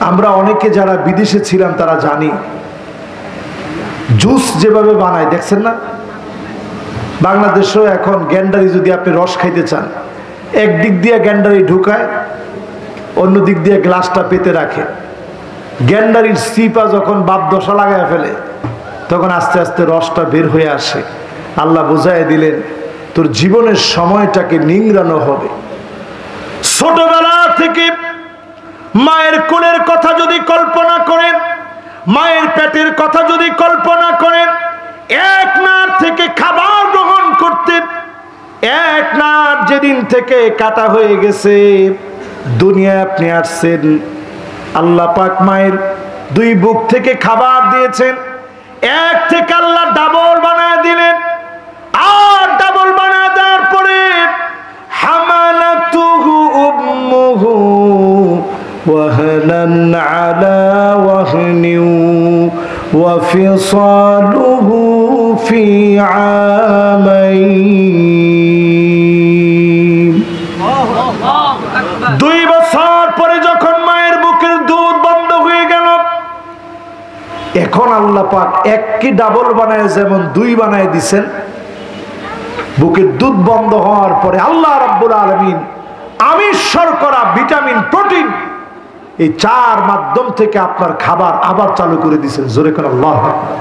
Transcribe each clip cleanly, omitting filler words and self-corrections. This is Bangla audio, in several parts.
আমরা অনেকে যারা বিদেশে ছিলাম তারা জানি জুস যেভাবে বানায় দেখছেন না। বাংলাদেশেও এখন গ্যান্ডারি যদি আপনি রস খাইতে চান, একদিক দিয়ে গ্যান্ডারি ঢুকায়, অন্য দিক দিয়ে গ্লাসটা পেতে রাখে। গ্যান্ডারির সিপা যখন বাপ দশা লাগায় ফেলে তখন আস্তে আস্তে রসটা বের হয়ে আসে। আল্লাহ বুঝাই দিলেন তোর জীবনের সময়টাকে নিংড়ানো হবে। ছোটবেলা থেকে মায়ের কোলের কথা যদি কল্পনা করেন, মায়ের পেটের কথা যদি কল্পনা করেন, এক নার থেকে খাবার গ্রহণ করতে, এক নার যেদিন থেকে কাটা হয়ে গেছে, দুনিয়ায় আপনি আসছেন, আল্লাহ পাক মায়ের দুই বুক থেকে খাবার দিয়েছেন, এক থেকে আল্লাহ ডাবল বানায় দিলেন। আর ডাবল বানায় দেওয়ার পরে হামালাতুহু উম্মুহু ওয়াহনান আলা ওয়াহনিন ওয়া ফিসালুহু ফি আমাইন। 2 বছর পরে যখন মায়ের বুকের দুধ বন্ধ হয়ে গেল, এখন আল্লাহ পাক একই ডাবল বানায় যেমন 2 বানায় দিছেন। বুকের দুধ বন্ধ হওয়ার পরে আল্লাহ রাব্বুল আলামিন আমিষ, শর্করা, ভিটামিন, প্রোটিন এই 4 মাধ্যম থেকে আপনার খাবার আবার চালু করে দিয়েছেন। জোরে করে আল্লাহু আকবার।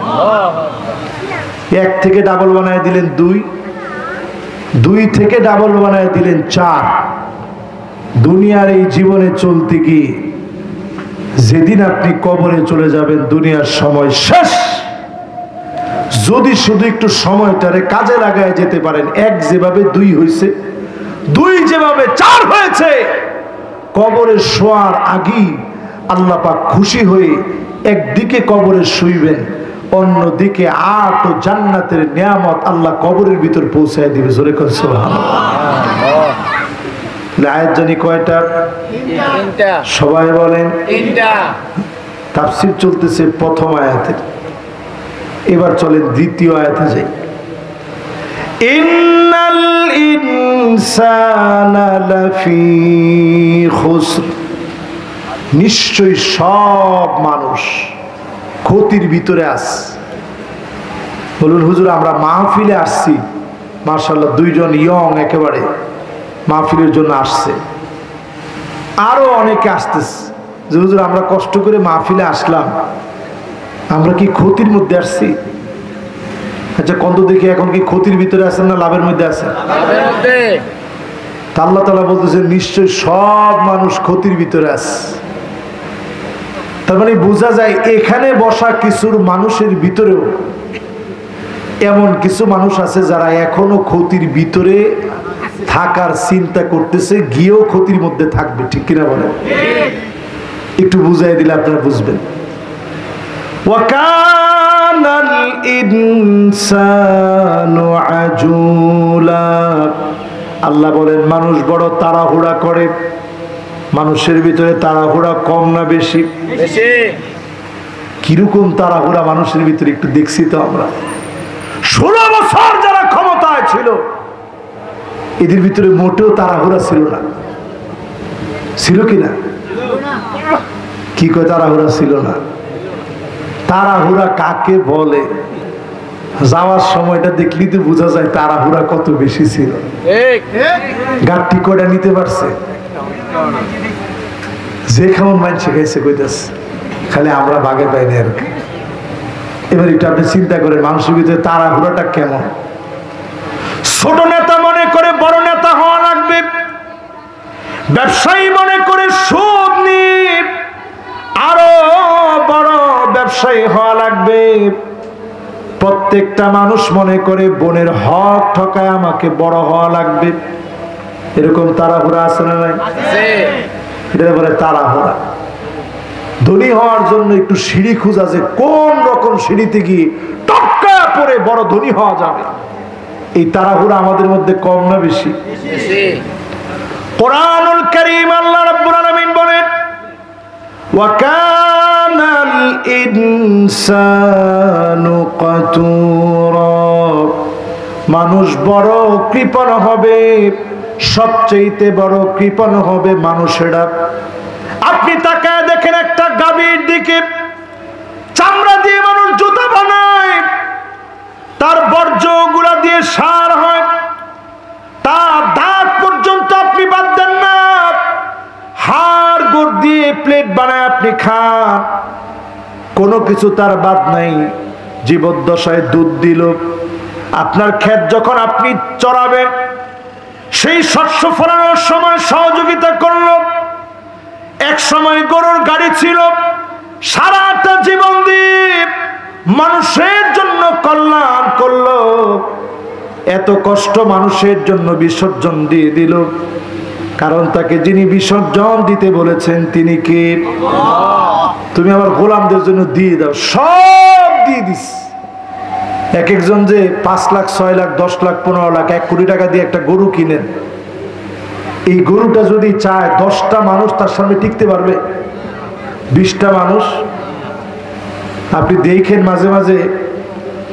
1 থেকে ডাবল বানায় দিলেন 2, 2 থেকে ডাবল বানায় দিলেন 4। দুনিয়ার এই জীবনে চলতে গিয়ে যেদিন আপনি কবরে চলে যাবেন দুনিয়ার সময় শেষ। যদি শুধু একটু সময়টারে কাজে লাগায় যেতে পারেন, 1 যেভাবে 2 হয়েছে, 2 যেভাবে 4 হয়েছে, কবরে শোয়ার আগেই আল্লাহ পাক খুশি হয়ে একদিকে কবরে শুইবেন, অন্যদিকে 8 জান্নাতের নিয়ামত আল্লাহ কবরের ভিতর পৌঁছায় দিবে। জোরে করে সুবহানাল্লাহ। আয়াত জানি কয়টা? 3টা। সবাই বলেন 3টা। তাফসীর চলতেছে প্রথম আয়াতের, এবার চলেন দ্বিতীয় আয়াতে যাই। ইন্নাল ইনসানা লাফি খুসর, নিশ্চয়ই সব মানুষ ক্ষতির ভিতরে আছে। বলুন হুজুর আমরা মাহফিলে আসছি, মাশাআল্লাহ 2 জন ইয়ং একেবারে মাহফিলের জন্য আসছে, আরো অনেকে আসতেছে। যে হুজুর আমরা কষ্ট করে মাহফিলে আসলাম, আমরা কি ক্ষতির মধ্যে আসছি? আচ্ছা কত দেখি এখন কি ক্ষতির ভিতরে আছেন না লাভের মধ্যে আছেন? লাভের মধ্যে। আল্লাহ তাআলা বলতেছেন নিশ্চয় সব মানুষ ক্ষতির ভিতরে আছে। তার মানে বোঝা যায় এখানে বসা কিছু মানুষের ভিতরেও এমন কিছু মানুষ আছে যারা এখনো ক্ষতির ভিতরে থাকার চিন্তা করতেছে, গিয়েও ক্ষতির মধ্যে থাকবে। ঠিক কিনা বলেন? একটু বুঝাই দিলে আপনারা বুঝবেন। ওয়াকানাল ইনসানু আজুলা, আল্লাহ বলেন মানুষ বড় তাড়াহুড়া করে। মানুষের ভিতরে তাড়াহুড়া কম না বেশি? বেশি। কিরকম তাড়াহুড়া মানুষের ভিতরে একটু দেখছি তো আমরা। 16 বছর যারা ক্ষমতায় ছিল এদের ভিতরে মোটেও তাড়াহুড়া ছিল না। ছিল কিনা? কি কয় তাড়াহুড়া ছিল না? তাড়াহুড়া কাকে বলে? যাওয়ার সময়টা দেখলি তো বোঝা যায় তাড়াহুড়া কত বেশি ছিল। গাড়ি কয়টা নিতে পারছে? যে কেমন মানুষে খাইছে কইতাছে, খালি আমরা বাগে পাইনি আর কি। এবার একটু আপনি চিন্তা করেন মানুষের ভিতরে তাড়াহুড়াটা কেমন। ছোট নেতা মনে করে বড় নেতা হওয়া লাগবে, ব্যবসায়ী মনে করে সুদ নিয়ে আরো বড় ব্যবসায়ী হওয়া লাগবে, প্রত্যেকটা মানুষ মনে করে বোনের হক ঠকায় আমাকে বড় হওয়া লাগবে। এরকম তাড়াহুড়া আছে না নাই? এটা বলে তাড়াহুড়া। ধনী হওয়ার জন্য একটু সিঁড়ি খুঁজা, যে কোন রকম সিঁড়িতে গিয়ে টক্কা পরে বড় ধনী হওয়া যাবে, এই তাড়াহুড়া আমাদের মধ্যে কম না বেশি? কোরআনুল কারীম আল্লাহ রাব্বুল আলামিন বলেন ওয়াকানাল ইনসানু কাতুরা, মানুষ বড় কৃপণ হবে, সবচেয়ে বড় কৃপণ হবে মানুষেরা। আপনি তাকায় দেখেন একটা গাভীর দিকে চামড়া দিয়ে মানুষ জুতা বানায়, তার বর্জ্যগুলা দিয়ে সার হয়, তার দাঁত পর্যন্ত আপনি বাদ দেন না, হাড় গোড় দিয়ে প্লেট বানায় আপনি খান, কোনো কিছু তার বাদ নাই। জীবদ্দশায় দুধ দিল, আপনার ক্ষেত যখন আপনি চড়াবেন সেই শস্য ফলানোর সময় সহযোগিতা করলো। এক সময় গরুর গাড়ি ছিল, সারাটা জীবন দিয়ে মানুষের জন্য কল্যাণ করলো, এত কষ্ট মানুষের জন্য বিসর্জন দিয়ে দিল। কারণ তাকে যিনি বিসর্জন দিতে বলেছেন তিনি কে? তুমি আমার গোলামদের জন্য দিয়ে দাও, সব দিয়ে দিস। এক একজন যে 5 লাখ 6 লাখ 10 লাখ 15 লাখ 1 কোটি টাকা দিয়ে একটা গরু কিনেন, এই গরুটা যদি চায় 10টা মানুষ তার সামনে টিকতে পারবে? 20টা মানুষ? আপনি দেখেন মাঝে মাঝে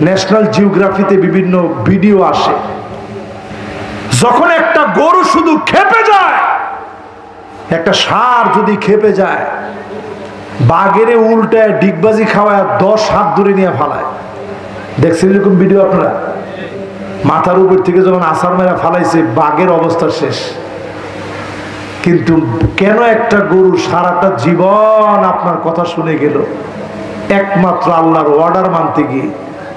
ন্যাশনাল জিওগ্রাফিতে বিভিন্ন ভিডিও আসে, যখন একটা গরু শুধু খেপে যায়, একটা ষাঁড় যদি খেপে যায়, বাঘেরে উল্টায় ডিগবাজি খাওয়ায় 10 হাত দূরে নিয়ে ফালায়। দেখছেন এরকম ভিডিও আপনারা? মাথার উপর থেকে যখন আছাড় মেরা ফালাইছে, বাঘের অবস্থা শেষ। কিন্তু কেন একটা গরু সারাটা জীবন আপনার কথা শুনে গেল? একমাত্র আল্লাহর অর্ডার মানতে গিয়ে।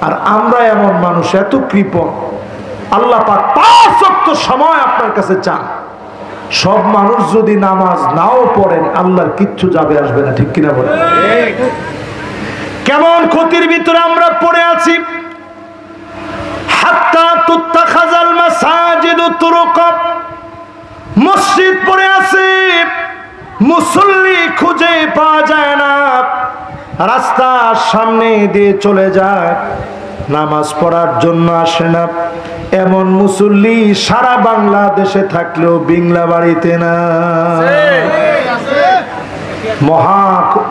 আর আমরা এমন মানুষ, এত কৃপণ, আল্লাহ পাক 5 ওয়াক্ত সময় আপনার কাছে চান। সব মানুষ যদি নামাজ নাও পড়েন, আল্লাহর কিচ্ছু যাবে আসবে না, ঠিক কিনা বলেন? কেমন ক্ষতির ভিতরে আমরা পড়ে আছি। হাত্তা তুত্তাখাযাল মাসাজিদু তুরুকা, মসজিদ পড়ে আছে, মুসল্লি খুঁজে পাওয়া যায় না, রাস্তার সামনে দিয়ে চলে যায়, নামাজ পড়ার জন্য আসে না। এমন মুসল্লি সারা বাংলাদেশে থাকলেও বিংলা বাড়িতে না। মহা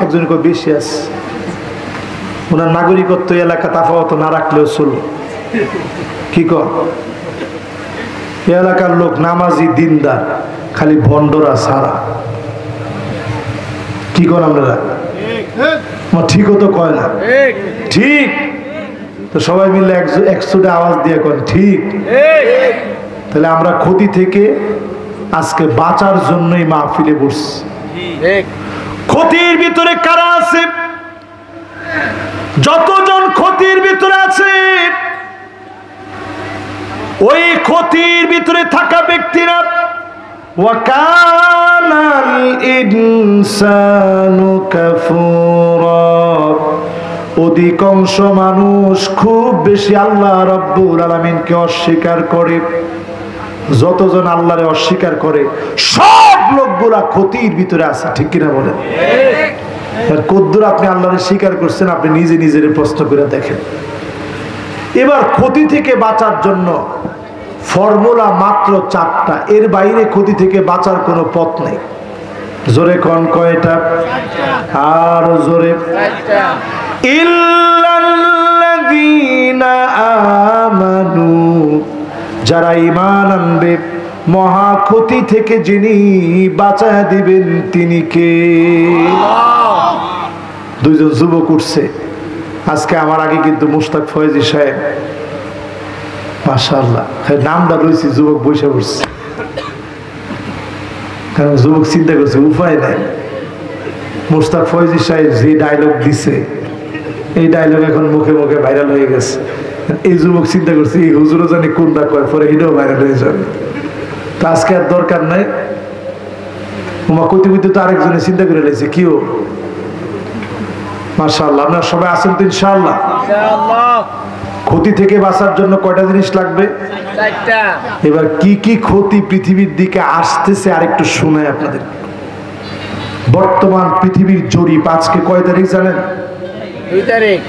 একজন বেশি আছে, ওনার নাগরিকত্ব এলাকা তাফাওয়াত না রাখলেও চলবে। কি কর? এলাকার লোক নামাজি দিনদার, খালি ভণ্ডরা সারা। কি কর আপনারা? ঠিকও তো কয় না, ঠিক তো সবাই মিলে একশোটা আওয়াজ দিয়ে কন ঠিক। তাহলে আমরা ক্ষতি থেকে আজকে বাঁচার জন্যই মাহফিলে বসছি। ক্ষতির ভিতরে কারা আছে? যতজন ক্ষতির ভিতরে আছে, ওই ক্ষতির ভিতরে থাকা ব্যক্তিরা ওয়াকানাল ইনসানু কাফুরা, অধিকাংশ মানুষ খুব বেশি আল্লাহ রাব্বুল আলামিনকে অস্বীকার করে। যতজন আল্লাহরে অস্বীকার করে সব লোকগুলা ক্ষতির ভিতরে আছে, ঠিক কিনা বলেন? কদ্দুর আপনি আল্লাহরে স্বীকার করছেন, আপনি নিজে নিজের প্রশ্ন করে দেখেন। এবার ক্ষতি থেকে বাঁচার জন্য ফর্মুলা মাত্র 4টা, এর বাইরে ক্ষতি থেকে বাঁচার কোনো পথ নেই। জোরে কোন কয়টা? আর জোরে। ইল্লাল্লাযীনা আমানু, যারা ঈমান আনবে, মহা ক্ষতি থেকে যিনি বাঁচায় দিবেন তিনি কে? দুইজন যুবক উঠছে আজকে আমার আগে, কিন্তু মুশতাক ফয়েজি সাহেব, মাশাআল্লাহ, নামটা রয়েছে, যুবক বসে পড়ছে। কারণ যুবক চিন্তা করছে উপায় নাই। মুশতাক ফয়েজি সাহেব যে ডায়লগ দিছে, এই ডায়লগ এখন মুখে মুখে ভাইরাল হয়ে গেছে। এই যুবক চিন্তা করছে এই হুজুরও জানি কোনটা কয়, পরে এটাও ভাইরাল হয়ে যাবে। তো আজকে আর দরকার নাই, উমা কইতে কইতে তো আরেকজনে চিন্তা করে নিয়েছে কিও। মাশাআল্লাহ, আপনারা সবাই আছেন তো ইনশাআল্লাহ? ক্ষতি থেকে বাঁচার জন্য কয়টা জিনিস লাগবে? 4টা। এবার কি কি ক্ষতি পৃথিবীর দিকে আসতেছে আরেকটু শোনাই আপনাদের। বর্তমান পৃথিবীর জরিপ আজকে কয় তারিখ জানেন? 2 তারিখ।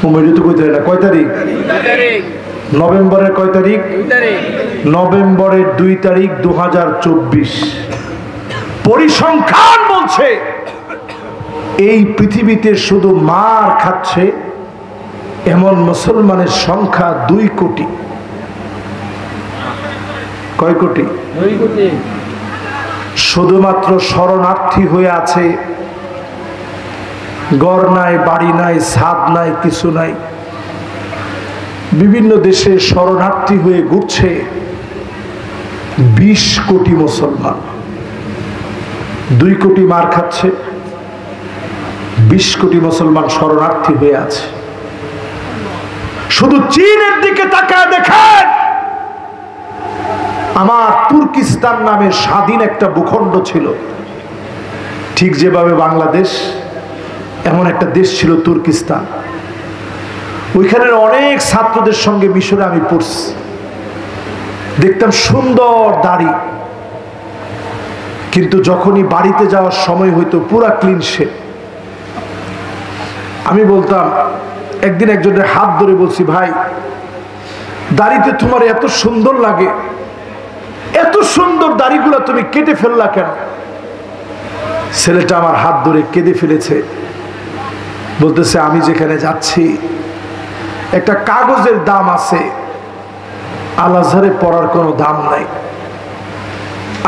কুমিল্লা তো কইতে না, কয় তারিখ? 2 তারিখ। নভেম্বরের কয় তারিখ? 2 তারিখ। নভেম্বরের 2 তারিখ 2024। পরিসংখ্যান বলছে এই পৃথিবীতে শুধু মার খাচ্ছে এমন মুসলমানের সংখ্যা 2 কোটি। কয় কোটি? 2 কোটি। শুধুমাত্র শরণার্থী হয়ে আছে ঘর নাই, বাড়ি নাই, ছাদ নাই, কিছু নাই। বিভিন্ন দেশে শরণার্থী হয়ে ঘুরছে 20 কোটি মুসলমান। 2 কোটি মার খাচ্ছে, 20 কোটি মুসলমান শরণার্থী হয়ে আছে। শুধু চীনের দিকে তাকায় দেখেন, আমার তুর্কিস্তান নামে স্বাধীন একটা ভূখণ্ড ছিল, ঠিক যেভাবে বাংলাদেশ, এমন একটা দেশ ছিল তুর্কিস্তান। ওইখানের অনেক ছাত্রদের সঙ্গে মিশরে আমি পড়ছি, দেখতাম সুন্দর দাড়ি, কিন্তু যখনই বাড়িতে যাওয়ার সময় হইতো পুরা ক্লিন শেভ। আমি বলতাম, একদিন একজনের হাত ধরে বলছি, ভাই দাড়িতে তোমার এত সুন্দর লাগে, এত সুন্দর দাড়িগুলো তুমি কেটে ফেললা কেন? ছেলেটা আমার হাত ধরে কেঁদে ফেলেছে, বলতেছে আমি যেখানে যাচ্ছি একটা কাগজের দাম আছে, আল আজহারে পড়ার কোনো দাম নাই।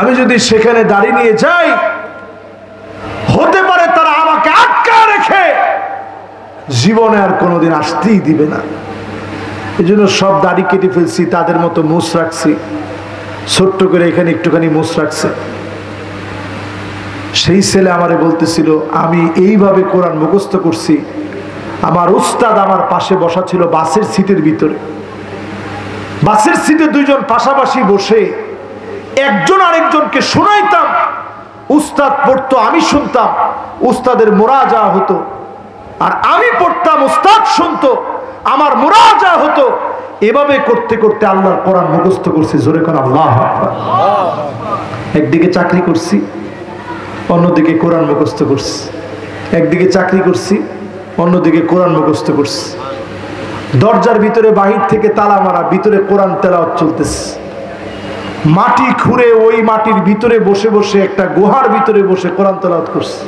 আমি যদি সেখানে দাড়ি নিয়ে যাই, হতে পারে তারা আমাকে আটকা রেখে জীবনে আর কোনোদিন আসতেই দিবে না। এই জন্য সব দাড়ি কেটে ফেলছি, তাদের মতো মুছ রাখছি, ছোট্ট করে এখানে একটুখানি মুছ রাখছে। সেই ছেলে আমারে বলতেছিল, আমি এইভাবে কোরআন মুখস্থ করছি, আমার উস্তাদ আমার পাশে বসা ছিল বাসের সিটের ভিতরে। বাসের সিটে 2 জন পাশাপাশি বসে একজন আরেকজনকে শোনাইতাম, উস্তাদ পড়তো, আমি শুনতাম, উস্তাদের মুরাজা হতো, আর আমি পড়তাম, উস্তাদ শুনতো, আমার মুরাজা হতো। এভাবে করতে করতে আল্লাহর কোরআন মুখস্থ করছি। জোরে কোন আল্লাহু আকবার। একদিকে চাকরি করছি, অন্যদিকে কোরআন মুখস্থ করছি। একদিকে চাকরি করছি, অন্যদিকে কোরআন মুখস্থ করছি। দরজার ভিতরে বাহির থেকে তালা মারা, ভিতরে কোরআন তেলাওয়াত চলতেছে। মাটি খুঁড়ে ওই মাটির ভিতরে বসে বসে একটা গুহার ভিতরে বসে কোরআন তেলাওয়াত করছে।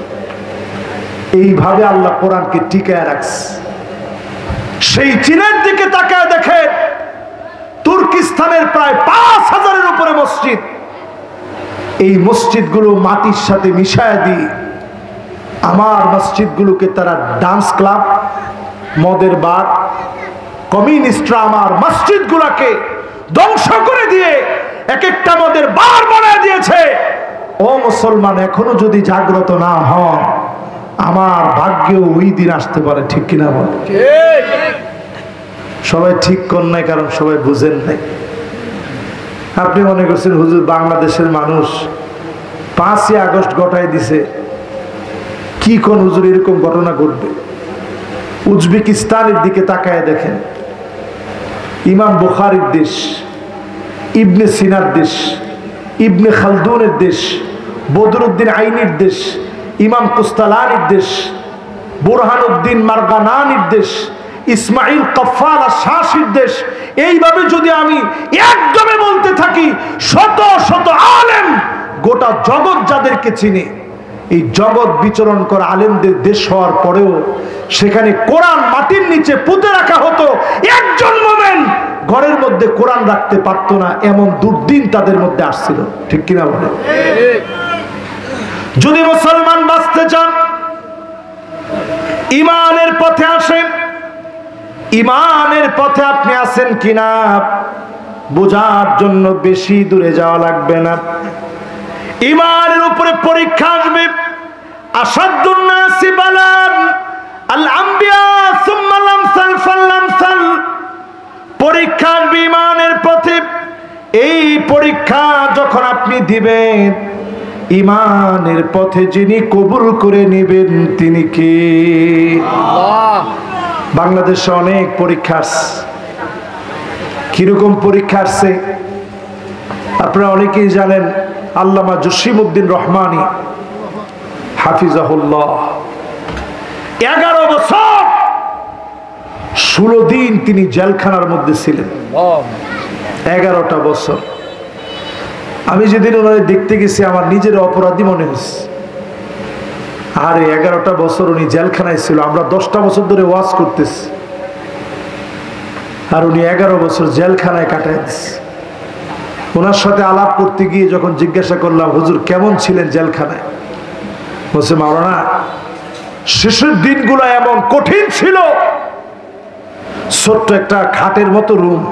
এইভাবে আল্লাহ কোরআনকে টিকায় রাখছে। সেই চীনের দিকে তাকায় দেখে, তুর্কিস্তানের প্রায় 5000-এর উপরে মসজিদ। এই মসজিদগুলো মাটির সাথে মিশায় দিয়ে আমার মসজিদগুলোকে তারা ডান্স ক্লাব, মদের বার, কমিউনিস্টরা আমার মসজিদগুলোকে ধ্বংস করে দিয়ে এক একটা মদের বার বানায় দিয়েছে। ও মুসলমান, এখনো যদি জাগ্রত না হন, আমার ভাগ্যেও ওই দিন আসতে পারে। ঠিক কিনা বল? সবাই ঠিক কর নাই, কারণ সবাই বুঝেন নাই। আপনি মনে করছেন হুজুর বাংলাদেশের মানুষ 5ই আগস্ট ঘটায় দিছে, কি কোন হুজুর এরকম ঘটনা ঘটবে? উজবেকিস্তানের দিকে তাকায় দেখেন, ইমাম বুখারীর দেশ, ইবনে সিনার দেশ, ইবনে খালদুনের দেশ, বদরুদ্দিন আইনির দেশ, ইমাম কুস্তালানির দেশ, বুরহানুদ্দিন মারগানানির দেশ, ইসমাইল কফফার শাসির দেশ। এইভাবে যদি আমি একদমে বলতে থাকি, শত শত আলেম, গোটা জগৎ যাদেরকে চিনে, এই জগৎ বিচরণ করা আলেমদের দেশ হওয়ার পরেও সেখানে কোরআন মাটির নিচে পুঁতে রাখা হতো। একজন মোমেন ঘরের মধ্যে কোরআন রাখতে পারতো না, এমন দুর্দিন তাদের মধ্যে আসছিল। ঠিক কিনা বলে? যদি মুসলমান বাঁচতে চান, ইমানের পথে আসেন। ইমানের পথে আপনি আছেন কিনা বোঝার জন্য বেশি দূরে যাওয়া লাগবে না। ইমানের উপরে পরীক্ষা আসবে। আসাদুন নাসি বালান আল আম্বিয়া সুম্মা লামসাল ফালামসাল। পরীক্ষা আসবে ইমানের পথে। এই পরীক্ষা যখন আপনি দিবেন, ইমানের পথে যিনি কবুল করে নেবেন তিনি কে? আল্লাহ। বাংলাদেশে অনেক পরীক্ষা আসছে। কিরকম পরীক্ষা আসছে আপনারা অনেকেই জানেন। আল্লামা জসিমউদ্দিন রহমানী হাফিজাহুল্লাহ 11 বছর 16 দিন তিনি জেলখানার মধ্যে ছিলেন। 11টা বছর। আমি যেদিন ওনারে দেখতে গেছি, আমার নিজের অপরাধী মনে হয়েছে। আরে 11টা বছর উনি জেলখানায় ছিল, আমরা 10টা বছর ধরে ওয়াজ করতেছি, আর উনি 11 বছর জেলখানায় কাটায় দিচ্ছে। ওনার সাথে আলাপ করতে গিয়ে যখন জিজ্ঞাসা করলাম, হুজুর কেমন ছিলেন জেলখানায়? বলছে, মাওলানা শেষের দিনগুলো এমন কঠিন ছিল, ছোট্ট একটা খাটের মতো রুম,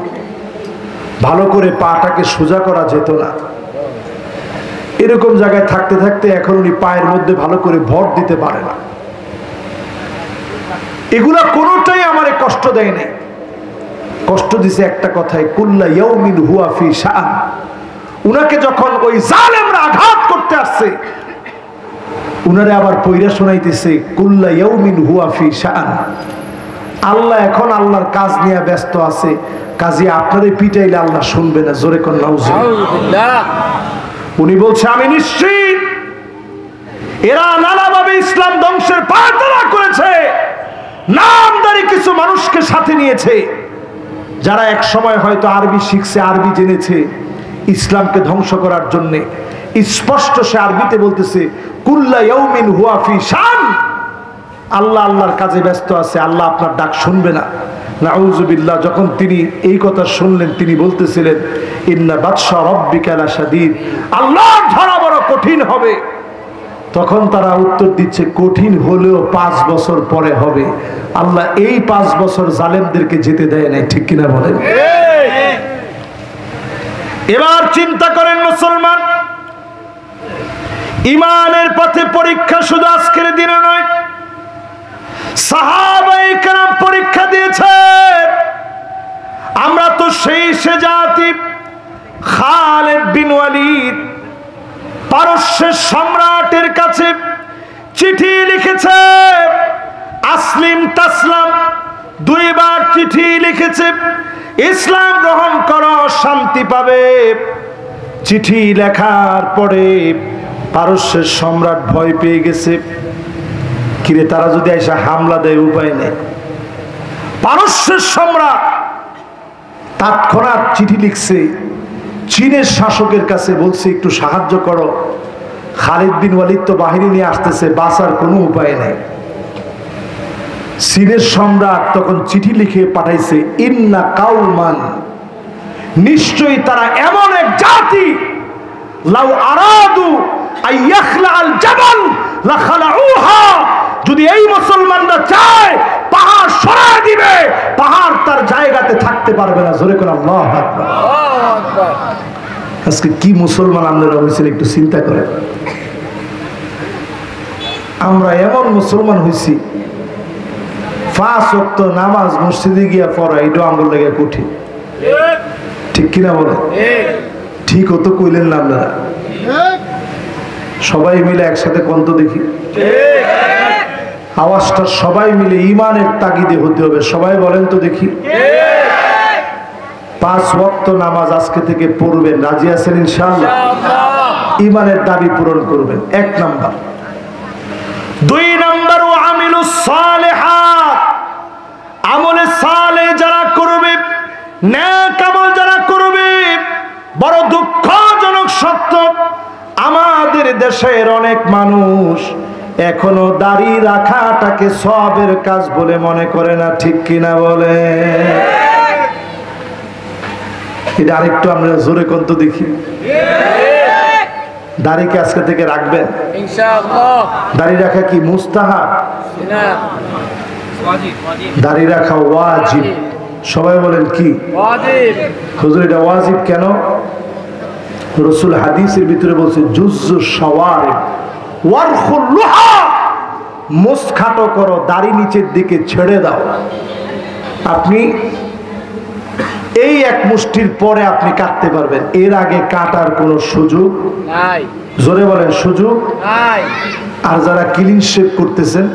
ভালো করে পাটাকে সোজা করা যেত না। এরকম জায়গায় থাকতে থাকতে এখন উনি পায়ের মধ্যে ভালো করে ভর দিতে পারে না। এগুলা কোনোটাই আমারে কষ্ট দেয় নাই। কষ্ট দিছে একটা কথায়, কুল্লা ইয়াউমিন হুয়া ফি শাআন। উনাকে যখন ওই জালেমরা আঘাত করতে আসছে, উনারে আবার পয়রা শোনাইতেছে কুল্লা ইয়াউমিন হুয়া ফি শাআন। আল্লাহ এখন আল্লাহর কাজ নিয়ে ব্যস্ত আছে, কাজে আপনারে পিটাইলে আল্লাহ শুনবে না। জোরে কোন নাউজুবিল্লাহ। উনি বলছে আমি নিশ্চিত এরা নানাভাবে ইসলাম ধ্বংসের পায়তারা করেছে, নামদারি কিছু মানুষকে সাথে নিয়েছে, যারা এক সময় হয়তো আরবি শিখছে, আরবি জেনেছে ইসলামকে ধ্বংস করার জন্য। স্পষ্ট সে আরবিতে বলতেছে কুল্লা ইয়াউমিন হুয়া ফি শান। আল্লাহ আল্লাহর কাজে ব্যস্ত আছে, আল্লাহ আপনার ডাক শুনবে না। নাউজুবিল্লাহ। যখন তিনি এই কথা শুনলেন, তিনি বলতেছিলেন ইন্না বাতশা রাব্বিকা লাশাদীদ, আল্লাহর ধরা বড় কঠিন হবে। তখন তারা উত্তর দিচ্ছে কঠিন হলেও 5 বছর পরে হবে। আল্লাহ এই 5 বছর জালেমদেরকে যেতে দেয় নাই, ঠিক কিনা বলেন? এবার চিন্তা করেন মুসলমান, ইমানের পথে পরীক্ষা শুধু আজকের দিনে নয়, সাহাবায়ে কেরাম পরীক্ষা দিয়েছে। আমরা তো সেই সে জাতি, খালিদ বিন ওয়ালিদ পারস্যের সম্রাটের কাছে চিঠি লিখেছে, আসলিম তাসলাম 2 বার চিঠি লিখেছে, ইসলাম গ্রহণ করো শান্তি পাবে। চিঠি লেখার পরে পারস্যের সম্রাট ভয় পেয়ে গেছে, কিরে তারা যদি এসে হামলা দেয় উপায় নেই। পারস্যের সম্রাট তৎক্ষণাৎ চিঠি লিখছে, চীনের শাসকের কাছে বলছে একটু সাহায্য করো, খালিদ বিন ওয়ালিদ তো বাহিনী নিয়ে আসতেছে, বাঁচার কোনো উপায় নেই। চীনের সম্রাট তখন চিঠি লিখে পাঠাইছে ইন্না কাউমান, নিশ্চয়ই তারা এমন এক জাতি, লাউ আরাদু আইয়াখলা আল জাবাল লাখালাউহা, যদি এই মুসলমানরা চায় পাহাড় সরায় দিবে, পাহাড় তার জায়গাতে থাকতে পারবে না। জোরে করে আল্লাহু আকবার। আজকে কি মুসলমান আপনারা হয়েছেন একটু চিন্তা করেন। আমরা এমন মুসলমান হয়েছি, 5 ওয়াক্ত নামাজ মসজিদে গিয়া পড়া এটা আমল লাগে কঠিন, ঠিক কিনা বলেন? ঠিক হতো কইলেন না আপনারা? সবাই মিলে একসাথে কন্ত দেখি, আওয়াজটা সবাই মিলে ইমানের তাগিদে হতে হবে। সবাই বলেন তো দেখি। 5 ওয়াক্ত নামাজ আজকে থেকে পড়বেন, রাজি আছেন ইনশাআল্লাহ? ইমানের দাবি পূরণ করবেন, 1 নাম্বার। 2 নাম্বার ও আমিলুস সালিহাত, আমলে সালেহ যারা করবে, নেক আমল যারা করবে। বড় দুঃখজনক সত্য, আমাদের দেশের অনেক মানুষ এখনো দাড়ি রাখাটাকে সওয়াবের কাজ বলে মনে করে না, ঠিক কিনা বলে? এটা আরেকটু আমরা জোরে কন্ত দেখি। দাড়িকে আজকে থেকে রাখবেন ইনশাআল্লাহ। দাড়ি রাখা কি মুস্তাহাব? না, ওয়াজিব। দাড়ি রাখা ওয়াজিব। সবাই বলেন কি ওয়াজিব? হুজুর এটা ওয়াজিব কেন? রাসূল হাদিসের ভিতরে বলছে জুজ্জু শাওয়ারিব ওয়ারখুল্লুহা, মুসখাটো করো, দাড়ি নিচের দিকে ছেড়ে দাও। আপনি এই 1 মুষ্টির পরে আপনি কাটতে পারবেন, এর আগে কাটার কোনো সুযোগ নাই। জোরে বলেন সুযোগ নাই। আর যারা ক্লিন শেভ করতেছেন,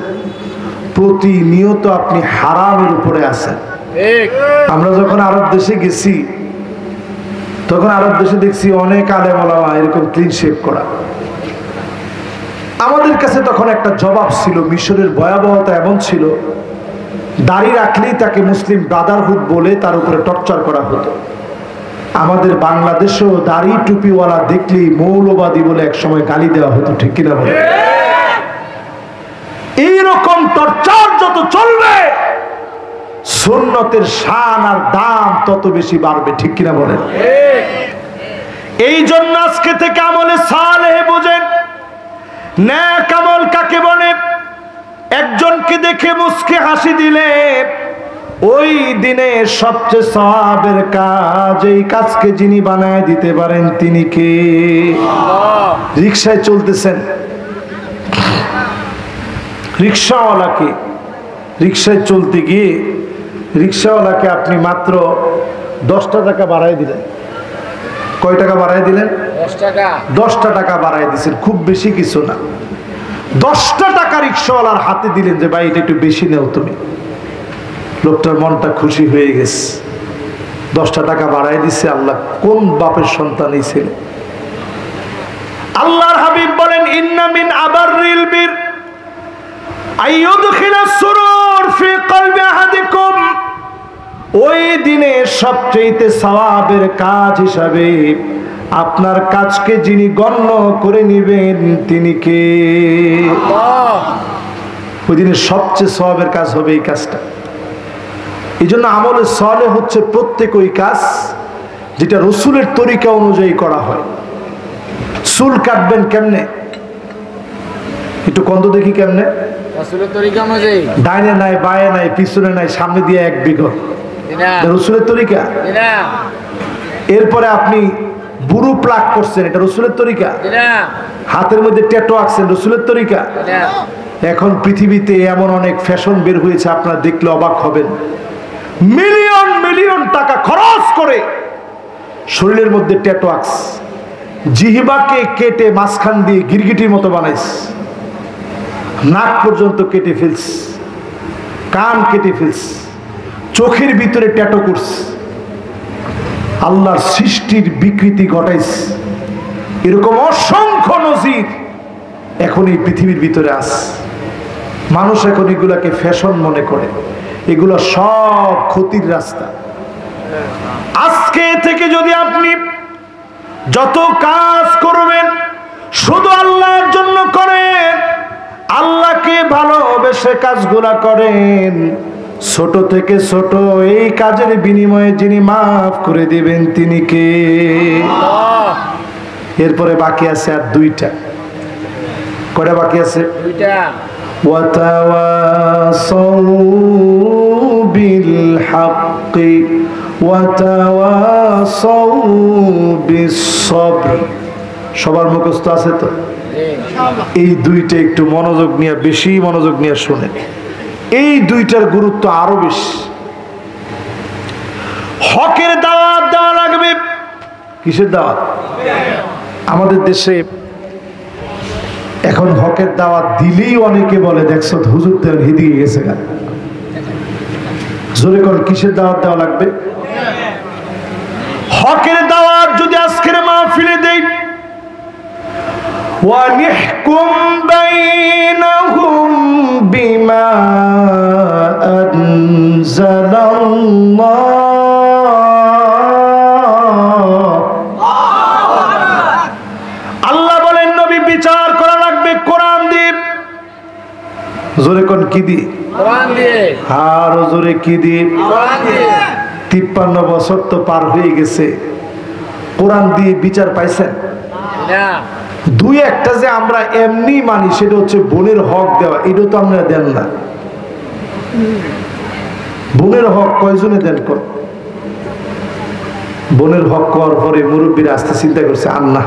প্রতিনিয়ত আপনি হারামের উপরে আছেন। আমরা যখন আরব দেশে গেছি, তখন আরব দেশে দেখছি অনেক আলেম ওলামা এরকম ক্লিন শেভ করা। আমাদের কাছে তখন একটা জবাব ছিল, মিশরের ভয়াবহতা এমন ছিল, দাড়ি রাখলেই তাকে মুসলিম ব্রাদারহুড বলে তার উপরে টর্চার করা হতো। আমাদের বাংলাদেশেও দাড়ি টুপিওয়ালা দেখলেই মৌলবাদী বলে একসময় গালি দেওয়া হতো, ঠিক কিনা বলে? এইরকম টর্চার যত চলবে, সুন্নতের শান আর দাম তত বেশি বাড়বে, ঠিক কিনা বলেন? এই জন্য আজকে থেকে আমলে সালেহ বুঝেন, নেক আমল কাকে বলে একজনকে দেখে মুস্কে হাসি দিলে ওই দিনে সবচেয়ে সওয়াবের কাজ, এই কাজকে যিনি বানায় দিতে পারেন তিনি কে? রিকশায় চলতেছেন, রিকশাওয়ালাকে, রিকশায় চলতে গিয়ে রিকশাওয়ালাকে আপনি মাত্র 10টা টাকা বাড়ায় দিলেন। কয় টাকা বাড়ায় দিলেন? 10টা টাকা বাড়ায় দিচ্ছেন, খুব বেশি কিছু না। 10টা টাকা রিকশাওয়ালার হাতে দিলেন যে ভাই এটা একটু বেশি নেও তুমি। লোকটার মনটা খুশি হয়ে গেছে, 10টা টাকা বাড়ায় দিচ্ছে। আল্লাহ কোন বাপের সন্তান এই ছেলে? আল্লাহর হাবিব বলেন ইন্না মিন আবাররিল বির আইয়ুদখিলাস সুরুর ফি কলবি আহাদিকুম, ওই দিনে সবচেয়ে সওয়াবের কাজ হিসাবে আপনার কাজকে যিনি গণ্য করে নেবেন তিনি কে? আল্লাহ। ওই দিনে সবচেয়ে সওয়াবের কাজ হবে এই কাজটা। এই জন্য আমলে সালেহ হচ্ছে প্রত্যেক ওই কাজ যেটা রসুলের তরিকা অনুযায়ী করা হয়। চুল কাটবেন কেমনে? একটু কন্দ দেখি কেমনে? রসুলের তরিকা অনুযায়ী। ডাইনে নাই, বায়ে নাই, পিছনে নাই, সামনে দিয়ে এক বিঘত, রসুলের তরিকা। এরপরে আপনি বুড়ো প্লাক করছেন, এটা রসুলের তরিকা। হাতের মধ্যে ট্যাটু আঁকছেন, রসুলের তরিকা। এখন পৃথিবীতে এমন অনেক ফ্যাশন বের হয়েছে, আপনারা দেখলে অবাক হবেন। মিলিয়ন মিলিয়ন টাকা খরচ করে শরীরের মধ্যে ট্যাটু আঁকস, জিহ্বাকে কেটে মাঝখান দিয়ে গিরগিটির মতো বানাইস, নাক পর্যন্ত কেটে ফেলস, কান কেটে ফেলস, চোখের ভিতরে ট্যাটু করস, আল্লাহর সৃষ্টির বিকৃতি ঘটাইস। এরকম অসংখ্য নজির এখন এই পৃথিবীর ভিতরে আস। মানুষ এখন এগুলাকে ফ্যাশন মনে করে, এগুলো সব ক্ষতির রাস্তা। আজকে থেকে যদি আপনি যত কাজ করবেন শুধু আল্লাহর জন্য করেন, আল্লাহকে ভালোবেসে কাজগুলা করেন, ছোট থেকে ছোট এই কাজের বিনিময়ে যিনি মাফ করে দিবেন তিনি কে? এরপরে বাকি আছে আর 2টা। কয়টা বাকি আছে? 2টা। ওয়াতাওয়াসাউ বিল হাক্কি ওয়াতাওয়াসাউ বিস সবর। সবার মুখস্থ আছে তো? এই 2টা একটু মনোযোগ নিয়ে, বেশি মনোযোগ নিয়ে শুনেন। এই 2টার গুরুত্ব আরো বেশি। হকের দাওয়াত দেওয়া লাগবে। কিসের দাওয়াত? আমাদের দেশে এখন হকের দাওয়াত দিলেই অনেকে বলে দেখছো হুজুর দেওয়ার হিদিকে গেছে গা। জোরে কোন কিসের দাওয়াত দেওয়া লাগবে? হকের দাওয়াত যদি আজকের মাহফিলে দেই, وَنِحْكُمْ بَيْنَهُمْ بِمَا أَنزَلَ اللَّهُ। আল্লাহ বলেন নবী বিচার করা লাগবে কোরআন দিয়ে। জোরে কোন কি দিয়ে? কোরআন দিয়ে। আর জোরে কি দিয়ে? কোরআন দিয়ে। 53 বছর তো পার হয়ে গেছে, কোরআন দিয়ে বিচার পাইছেন না? 2-1টা যে আমরা এমনি মানি, সেটা হচ্ছে বোনের হক দেওয়া, এটা তো আপনারা দেন না। বোনের হক কয়জনে দেন? বোনের হক করার পরে মুরব্বীরা আসতে চিন্তা করছে আর না,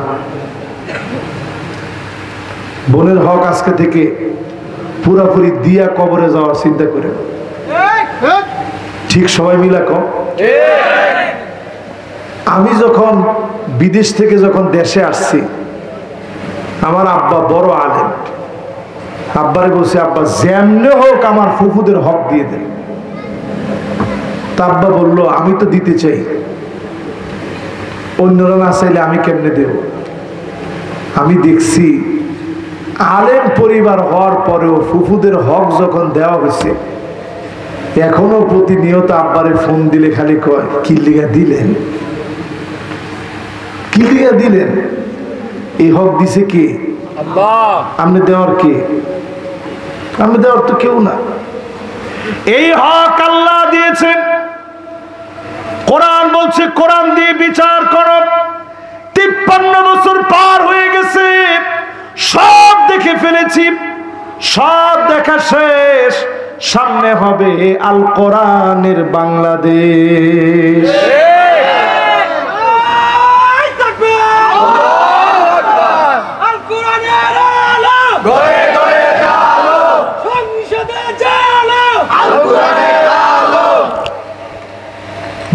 বোনের হক আজকে থেকে পুরাপুরি দিয়া কবরে যাওয়ার চিন্তা করে। ঠিক সবাই মিলা কম। আমি যখন বিদেশ থেকে যখন দেশে আসছি, আমার আব্বা বড় আলেম, আব্বারে বলছে আব্বা যেমনে হোক আমার ফুফুদের হক দিয়ে দেন। তা আব্বা বললো আমি তো দিতে চাই, অন্যরা না চাইলে আমি কেমনে দেব? আমি দেখছি আলেম পরিবার হওয়ার পরেও ফুফুদের হক যখন দেওয়া হয়েছে, এখনো প্রতিনিয়ত আব্বারে ফোন দিলে খালি কয় কি লিগা দিলেন, কি লিগা দিলেন? এই হক দিছে কে? আল্লাহ। আপনি দেওয়ার কে? আপনি দেওয়ার তো কেউ না। এই হক আল্লাহ দিয়েছেন। কোরআন বলছে কোরআন দিয়ে বিচার করো। 53 বছর পার হয়ে গেছে, সব দেখে ফেলেছি, সব দেখা শেষ, সামনে হবে আল কোরআনের বাংলাদেশ।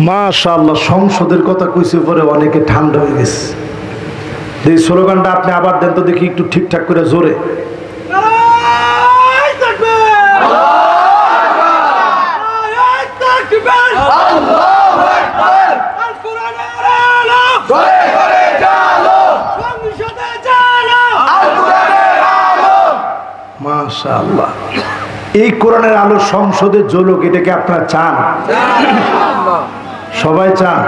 মাশাআল্লাহ, সংসদের কথা কইছে পরে অনেকে ঠান্ডা হয়ে গেছে। এই স্লোগানটা আপনি আবার দেন তো দেখি, একটু ঠিকঠাক করে জোরে। মাশাআল্লাহ, এই কোরআনের আলো সংসদে জ্বলুক, এটাকে আপনারা চান? সবাই চান?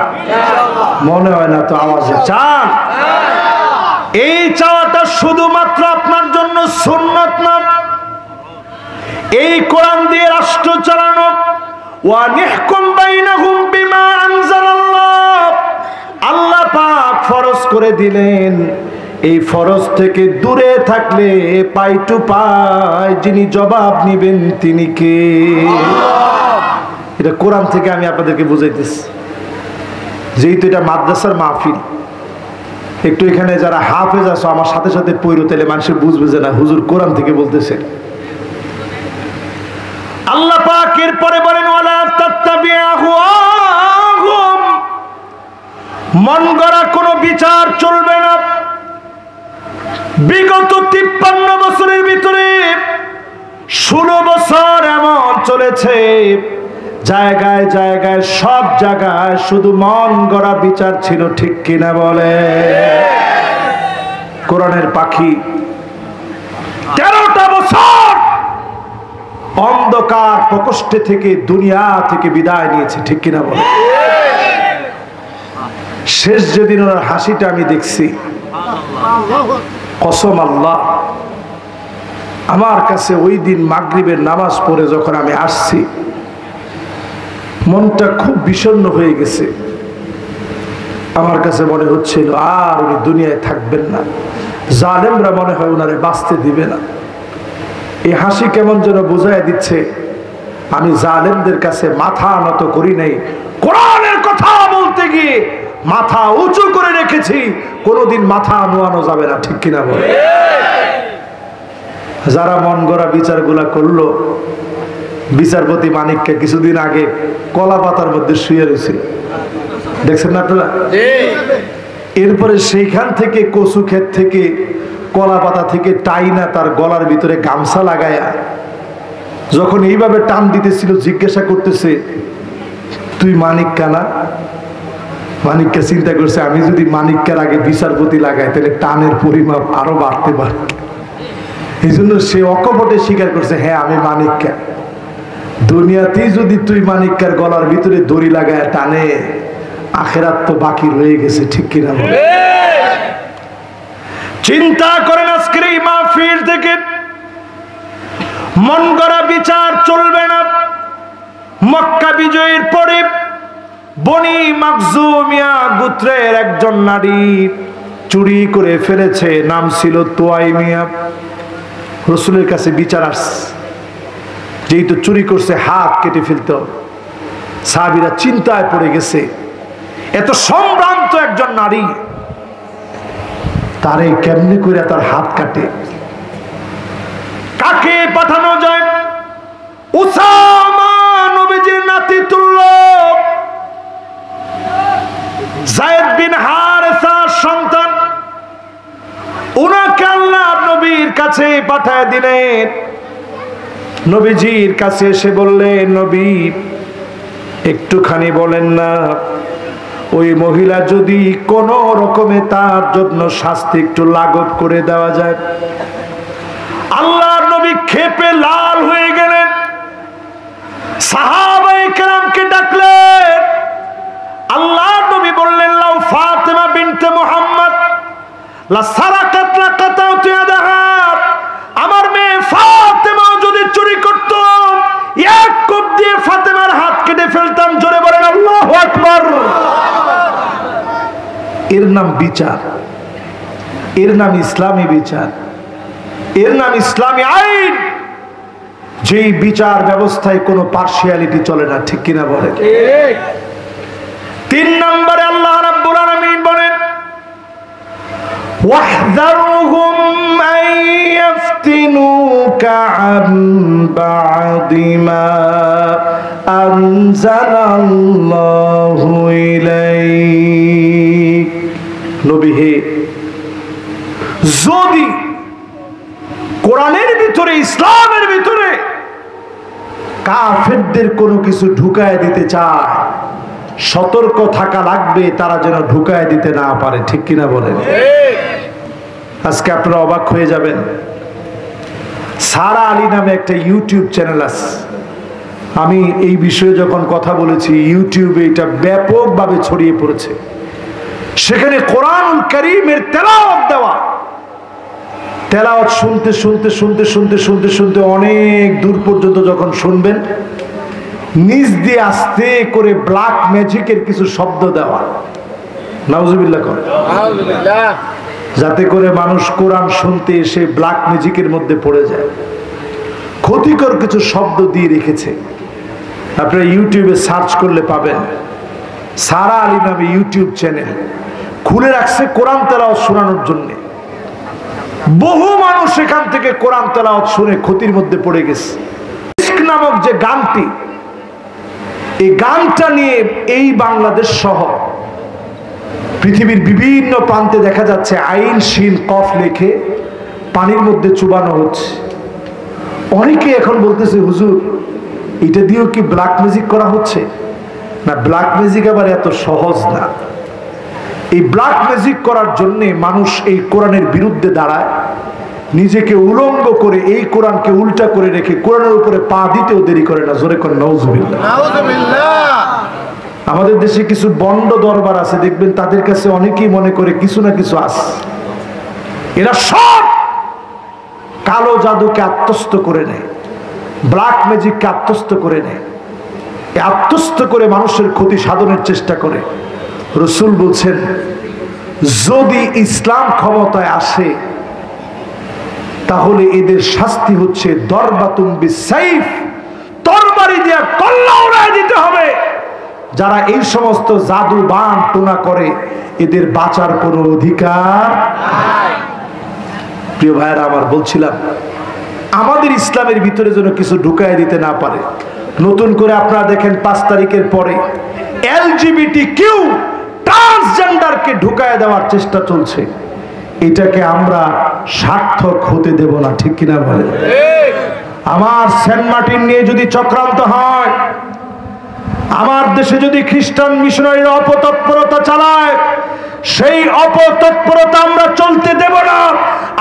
মনে হয় না তো আওয়াজে চান। এই চাওয়াটা শুধুমাত্র আপনার জন্য সুন্নাত না, এই কোরআন দিয়ে রাষ্ট্র চালানো। ওয়া নিহকুম বাইনাহুম বিমা আনজালাল্লাহ, আল্লাহ পাক ফরজ করে দিলেন। এই ফরজ থেকে দূরে থাকলে পাই টু পাই যিনি জবাব নিবেন তিনি কে? এটা কোরআন থেকে আমি আপনাদেরকে বুঝাইতেছি। যেহেতু এটা মাদ্রাসার মাহফিল, একটু এখানে যারা হাফেজ আছো আমার সাথে সাথে পড়ো, তাহলে মানুষের বুঝবে যে না হুজুর কোরআন থেকে বলতেছেন। আল্লাহ পাক এরপরে বলেন ওয়ালা তাত্তাবিআহুম, মন গড়া কোনো বিচার চলবে না। বিগত 53 বছরের ভিতরে 16 বছর এমন চলেছে, জায়গায় জায়গায় সব জায়গায় শুধু মন গড়া বিচার ছিল, ঠিক কিনা বলে? কোরআনের পাখি 13টা বছর অন্ধকার প্রকোষ্ঠে থেকে দুনিয়া থেকে বিদায় নিয়েছে, ঠিক কিনা বলে? শেষ যেদিন ওনার হাসিটা আমি দেখছি, কসম আল্লাহ, আমার কাছে ওই দিন মাগরিবের নামাজ পড়ে যখন আমি আসছি, মনটা খুব বিষণ্ণ হয়ে গেছে। আমার কাছে মনে হচ্ছিল আর উনি দুনিয়ায় থাকবেন না, জালেমরা মনে হয় ওনারে বাঁচতে দিবে না। এই হাসি কেমন যেন বোঝায় দিচ্ছে আমি জালেমদের কাছে মাথা নত করি নাই, কোরআনের কথা বলতে গিয়ে মাথা উঁচু করে রেখেছি, কোনোদিন মাথা নোয়ানো যাবে না, ঠিক কিনা বলে? যারা মন গড়া বিচারগুলা করলো, বিচারপতি মানিককে কিছুদিন আগে কলা পাতার মধ্যে শুয়ে রয়েছিল, দেখছেন না আপনারা? এরপরে সেইখান থেকে কচু ক্ষেত থেকে কলা পাতা থেকে টাইনা তার গলার ভিতরে গামছা লাগায়া যখন এইভাবে টান দিতেছিল, জিজ্ঞাসা করতেছে তুই মানিক কানা? মানিককে চিন্তা করছে আমি যদি মানিককার আগে বিচারপতি লাগাই তাহলে টানের পরিমাপ আরো বাড়তে পারে। এই জন্য সে অকপটে স্বীকার করছে, হ্যাঁ আমি মানিককা। দুনিয়াতেই যদি তুই মানিককার গলার ভিতরে দড়ি লাগায় টানে, আখেরাত তো বাকি রয়ে গেছে, ঠিক কিনা বলে? চিন্তা করেন আজকের এই মাহফিল থেকে মন গড়া বিচার চলবে না। মক্কা বিজয়ের পরে বনি মাখজুমিয়া গোত্রের একজন নারী চুরি করে ফেলেছে, নাম ছিল তুয়াইমিয়া। রাসূলের কাছে বিচার আসছে, যেহেতু চুরি করছে হাত কেটে ফেলতে হবে। সাহাবীরা চিন্তায় পড়ে গেছে, এত সম্ভ্রান্ত একজন নারী, তারে কেমনি করে তার হাত কাটে? কাকে পাঠানো যায়? উসামা নবীজির নাতি তুল্য যায়েদ বিন হারেসার সন্তান, উনাকে আল্লাহ নবীর কাছে পাঠায় দিলেন। নবীজির কাছে এসে বললেন, নবী একটুখানি বলেন না, ওই মহিলা যদি কোন রকমে তার জন্য শাস্তি একটু লাঘব করে দেওয়া যায়। আল্লাহর নবী ক্ষেপে লাল হয়ে গেলেন, সাহাবায়ে কেরামকে ডাকলেন। আল্লাহর নবী বললেন, লাউ ফাতিমা বিনতে মুহাম্মদ লা সারাকাত লা কাতাউতু ইয়াদাহা, আমার মেয়ে ফাতিমা যদি চুরি করত, এক কোপ দিয়ে ফাতিমার হাত কেটে ফেলতাম। জোরে বলেন আল্লাহু আকবার। এর নাম বিচার, এর নাম ইসলামী বিচার। এর নাম ইসলামী আইন, যেই বিচার ব্যবস্থায় কোনো পার্সিয়ালিটি চলে না, ঠিক কিনা বলে? ঠিক। 3 নম্বরে আল্লাহ রাব্বুল আলামিন বলেন ওয়াহযারুহুম আন ইয়াফতিনুকা আন বা'দি মা আনজালাল্লাহু ইলাইক। নবী হে, যদি কোরআনের ভিতরে, ইসলামের ভিতরে কাফেরদের কোনো কিছু ঢুকায় দিতে চায়, সতর্ক থাকা লাগবে তারা যেন ঢুকায় দিতে না পারে, ঠিক কিনা বলেন? আজকে আপনারা অবাক হয়ে যাবেন, সারা আলী নামে একটা ইউটিউব চ্যানেল আছে। আমি এই বিষয়ে যখন কথা বলেছি, ইউটিউবে এটা ব্যাপকভাবে ছড়িয়ে পড়েছে। সেখানে কোরআনুল কারীমের তেলাওয়াত দেওয়া, তেলাওয়াত শুনতে শুনতে শুনতে শুনতে শুনতে শুনতে অনেক দূর পর্যন্ত যখন শুনবেন, নিজ দিয়ে আস্তে করে ব্ল্যাক ম্যাজিকের কিছু শব্দ দেওয়া, নাউজুবিল্লাহ কর, আলহামদুলিল্লাহ, যাতে করে মানুষ কোরআন শুনতে এসে ব্ল্যাক ম্যাজিকের মধ্যে পড়ে যায়। ক্ষতিকর কিছু শব্দ দিয়ে রেখেছে, আপনারা ইউটিউবে সার্চ করলে পাবেন। সারা আলী নামে ইউটিউব চ্যানেল খুলে রাখছে কোরআন তেলাওয়াত শোনানোর জন্য। বহু মানুষ এখান থেকে কোরআন তেলাওয়াত শুনে ক্ষতির মধ্যে পড়ে গেছে। ইশক নামক যে গানটি, এই গানটা নিয়ে এই বাংলাদেশ সহ পৃথিবীর বিভিন্ন প্রান্তে দেখা যাচ্ছে আইন শিন কফ লিখে পানির মধ্যে চুবানো হচ্ছে। অনেকে এখন বলতেছে, হুজুর এটা দিয়েও কি ব্ল্যাক ম্যাজিক করা হচ্ছে? না, ব্ল্যাক ম্যাজিক আবার এত সহজ না। এই ব্ল্যাক ম্যাজিক করার জন্য মানুষ এই কোরআনের বিরুদ্ধে দাঁড়ায়, নিজেকে উলঙ্গ করে এই কোরআনকে উল্টা করে রেখে কোরআনের উপরে পা দিতেও দেরি করে না। জোরে করে নাউজুবিল্লাহ। আমাদের দেশে কিছু বন্ড দরবার আছে, দেখবেন তাদের কাছে অনেকেই মনে করে কিছু না কিছু আছে। এরা সব কালো জাদুকে আত্মস্থ করে নেয়, ব্ল্যাক ম্যাজিককে আত্মস্থ করে নেয়, আত্মস্থ করে মানুষের ক্ষতি সাধনের চেষ্টা করে। রাসূল বলছেন, যদি ইসলাম ক্ষমতায় আসে তাহলে এদের শাস্তি হচ্ছে দরবাতুন বিসাইফ, তরবারি দিয়ে কল্লা উড়ায় দিতে হবে। যারা এই সমস্ত জাদু বান টোনা করে, এদের বাঁচার কোনো অধিকার নাই। প্রিয় ভাইরা আমার, বলছিলাম আমাদের ইসলামের ভিতরে যেন কিছু ঢুকায় দিতে না পারে। নতুন করে আপনারা দেখেন 5 তারিখের পরে LGBT ট্রান্সজেন্ডারকে ঢুকায় দেওয়ার চেষ্টা চলছে। এটাকে আমরা সার্থক হতে দেব না, ঠিক কিনা বলেন? আমার সেন্ট মার্টিন নিয়ে যদি চক্রান্ত হয়, আমার দেশে যদি খ্রিস্টান মিশনারিরা অপতৎপরতা চালায়, সেই অপতৎপরতা আমরা চলতে দেব না।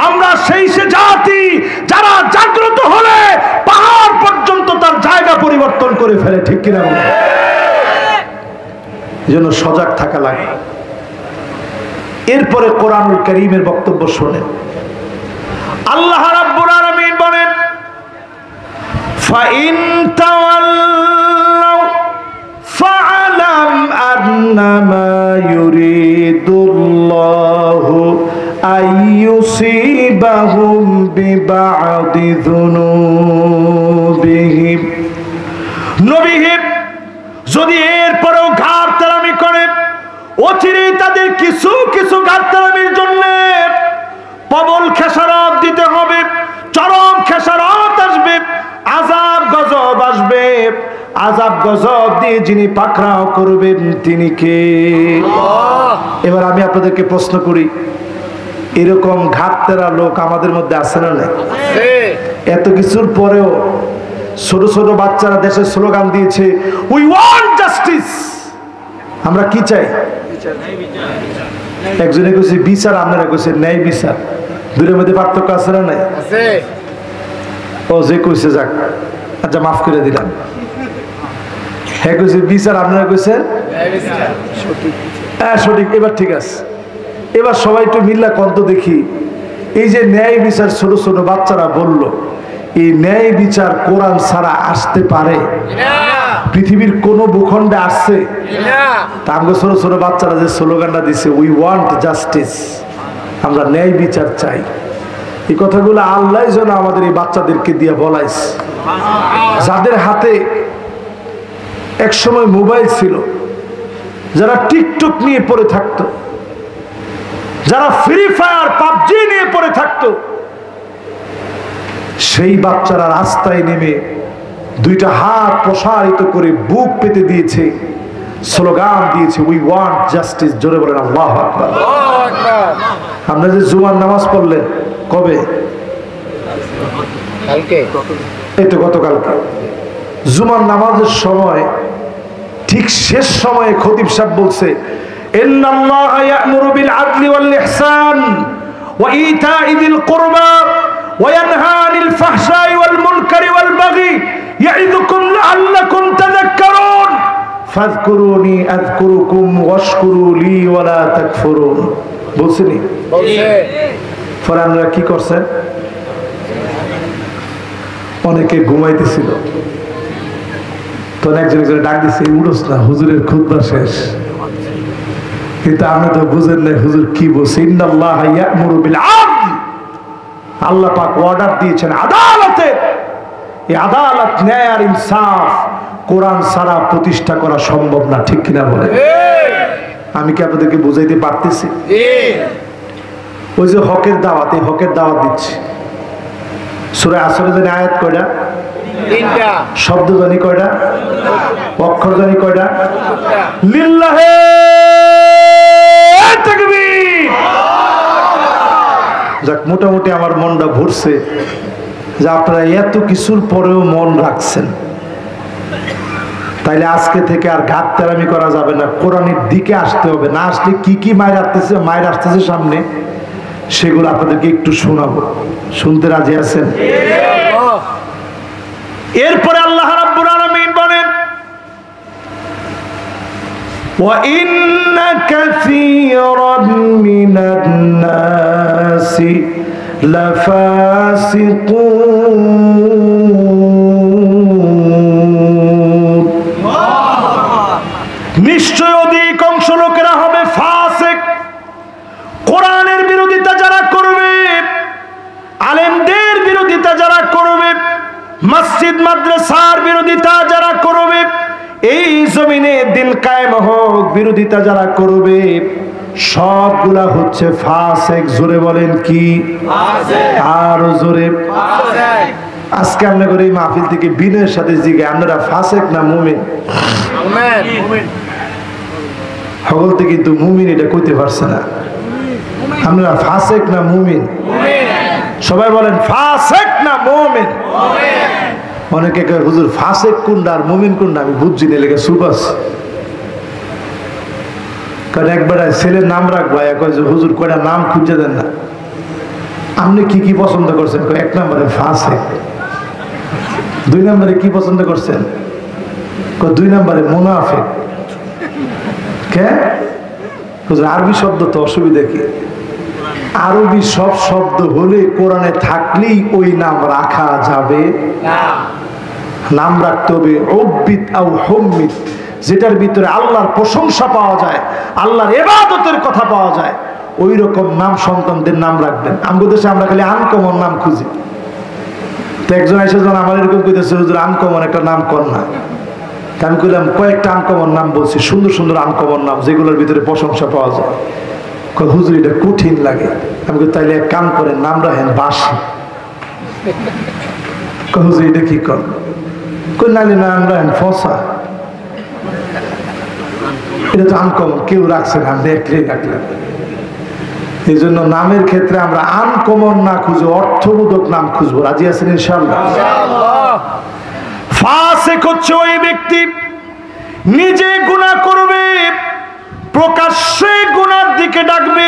আমরা সেই সে জাতি যারা জাগ্রত হলে পাহাড় পর্যন্ত তার জায়গা পরিবর্তন করে ফেলে, ঠিক কিনা বলেন? যেন সজাগ থাকা লাগে। এরপরে কোরআনুল কারীমের বক্তব্য শুনেন। আল্লাহ রাব্বুল আলামিন বলেন, ফাইন তাওয়াল্লাউ ফাআলাম আন্নামা ইউরিদুল্লাহু আইয়ুসিবাহুম বিবাদি যুনুবিহিম। নবী যদি এরপরেও ঘাটতারামি করে, অচিরেই তাদের কিছু কিছু ঘাটতারামির জন্য প্রবল খেসারত দিতে হবে, চরম খেসারত আসবে, আযাব গজব আসবে। আযাব গজব দিয়ে যিনি পাকড়াও করবেন তিনি কে? এবার আমি আপনাদেরকে প্রশ্ন করি, এরকম ঘাটতেরা লোক আমাদের মধ্যে আছে না নাই? এত কিছুর পরেও ছোট ছোট বাচ্চারা দেশের স্লোগান দিয়েছে, উই ওয়ান্ট জাস্টিস। আমরা কি চাই? একজনে কইছে বিচার, আপনারা কইছে ন্যায় বিচার। দুইয়ের মধ্যে পার্থক্য আছে না নাই? ও যে কইছে যাক, আচ্ছা মাফ করে দিলাম। হ্যাঁ কইছে বিচার, আপনারা কইছে হ্যাঁ সঠিক। এবার ঠিক আছে, এবার সবাই একটু মিল্লা কন্ত দেখি। এই যে ন্যায় বিচার ছোট ছোট বাচ্চারা বলল, এই ন্যায় বিচার কোরআন ছাড়া আসতে পারে? পৃথিবীর কোন ভূখণ্ডে আসছে? তাঙ্গো ছোট ছোট বাচ্চারা যে স্লোগানটা দিছে, উই ওয়ান্ট জাস্টিস, আমরা ন্যায় বিচার চাই, এই কথাগুলো আল্লাহ যেন আমাদের এই বাচ্চাদেরকে দিয়ে বলাইছে, যাদের হাতে এক সময় মোবাইল ছিল, যারা টিকটক নিয়ে পড়ে থাকতো, যারা ফ্রি ফায়ার পাবজি নিয়ে পড়ে থাকতো, সেই বাচ্চারা রাস্তায় নেমে দুইটা হাত প্রসারিত করে বুক পেতে দিয়েছে, স্লোগান দিয়েছে, উই ওয়ান্ট জাস্টিস। জোরে বলেন আল্লাহু আকবার। আমরা যে জুমার নামাজ পড়লেন কবে? এই তো গতকালকে। জুমার নামাজের সময় ঠিক শেষ সময়ে খতিব সাহেব বলছে, ইন্নাল্লাহা ইয়া'মুরু বিল আদলি ওয়াল ইহসান ওয়া ইতা'i যিল কুরবা ওয়া ইয়ানহা আনিল ফাহশাই ওয়াল মুনকারি ওয়াল বাগি ইয়া'iযুকুম লা'আল্লাকুম তাযাক্কারুন ফাযকুরুনি আযকুরুকুম ওয়াশকুরু লি ওয়া লা তাকফুরুন। বলছেনি? বলছে। পরে আমরা কি করছেন? অনেকে ঘুমাইতেছিল, তখন একজন ডাক দিচ্ছে, উঠোস না, হুজুরের খুতবা শেষ। কিন্তু আপনি তো বুঝেন না হুজুর কি বলছে। ইন্নাল্লাহা ইয়া'মুরু বিল আদল, আল্লাহ পাক অর্ডার দিয়েছেন আদালতে। এই আদালত, ন্যায় আর ইনসাফ কোরআন ছাড়া প্রতিষ্ঠা করা সম্ভব না, ঠিক কিনা বলে? আমি কি আপনাদেরকে বুঝাইতে পারতেছি? ওই যে হকের দাওয়াত, এই হকের দাওয়াত দিচ্ছি। সূরা আসরে জানি আয়াত কয়টা? 3টা। শব্দ জানি কয়টা? অক্ষর জানি কয়টা? লিল্লাহে তাকবীর। যাক, মোটামুটি আমার মনটা ভরছে যে আপনারা এত কিছুর পরেও মন রাখছেন। তাইলে আজকে থেকে আর ঘাত তেরামি করা যাবে না, কোরআনের দিকে আসতে হবে। না আসলে কি কি মায়ের আসতেছে সামনে, সেগুলো আপনাদেরকে একটু শোনাবো। শুনতে রাজি আছেন? এরপরে আল্লাহ রাব্বুল আলামিন বলেন, ওয়া ইন্না কাসীরান মিনান নাসি লাফাসিকুন। নিশ্চয় অধিকাংশ লোকেরা হবে ফাসিক। কোরআনের বিরোধিতা যারা করবে, আলেমদের বিরোধিতা যারা করবে, মসজিদ মাদ্রাসার বিরোধিতা যারা করবে, এই জমিনে দিন কায়েম হোক বিরোধিতা যারা করবে, সবগুলা হচ্ছে ফাসিক। জোরে বলেন কি? আরো জোরে। আজকে আমরা করে এই মাহফিল থেকে বিনয়ের সাথে জিজ্ঞাসা, আপনারা ফাসিক না মুমিন? সকলতে কিন্তু মুমিন এটা কইতে পারছে না। আপনারা ফাসিক না মুমিন? সবাই বলেন ফাসিক না মুমিন? অনেকে কয় হুজুর ফাসিক কোনটা আর মুমিন কোনটা আমি বুঝছি না, লেগে সুবাস। কারণ একবার ছেলের নাম রাখবো, কয় যে হুজুর কয়টা নাম খুঁজে দেন না। আপনি কি কি পছন্দ করছেন? 1 নম্বরে ফাসিক। 2 নম্বরে কি পছন্দ করছেন? 2 নম্বরে মুনাফিক। কে হুজুর আরবি শব্দ তো অসুবিধা কি? আরবি সব শব্দ হলে কোরআনে থাকলেই ওই নাম রাখা যাবে না। নাম রাখতে হবে উব্বিত আও হুম্মিত, যেটার ভিতরে আল্লাহর প্রশংসা পাওয়া যায়, আল্লাহর ইবাদতের কথা পাওয়া যায়, ওই রকম নাম সন্তানদের নাম রাখবেন। আমাদের দেশে আমরা খালি আনকমন নাম খুঁজি। তো একজন এসে যখন আমার এরকম কইতেছে হুজুর আনকমন একটা নাম কর না, আমি কইলাম কয়েকটা আনকমন নাম বলছি, সুন্দর সুন্দর আনকমন নাম যেগুলোর ভিতরে প্রশংসা পাওয়া যায়। হুজুর এটা কঠিন লাগে। আমি তাইলে এক কাম করেন, নাম রাখেন বাসি। হুজুর এটা কি কর? নাইলে নাম রাখেন ফসা। এটা তো আনকমন, কেউ রাখছে না, দেখলেই রাখলেন। এই জন্য নামের ক্ষেত্রে আমরা আনকমন না খুঁজে অর্থবোধক নাম খুঁজবো। রাজি আছেন ইনশাআল্লাহ? ফাসিক হচ্ছে ওই ব্যক্তি নিজে গুনাহ করবে, প্রকাশ্যে গুনার দিকে ডাকবে,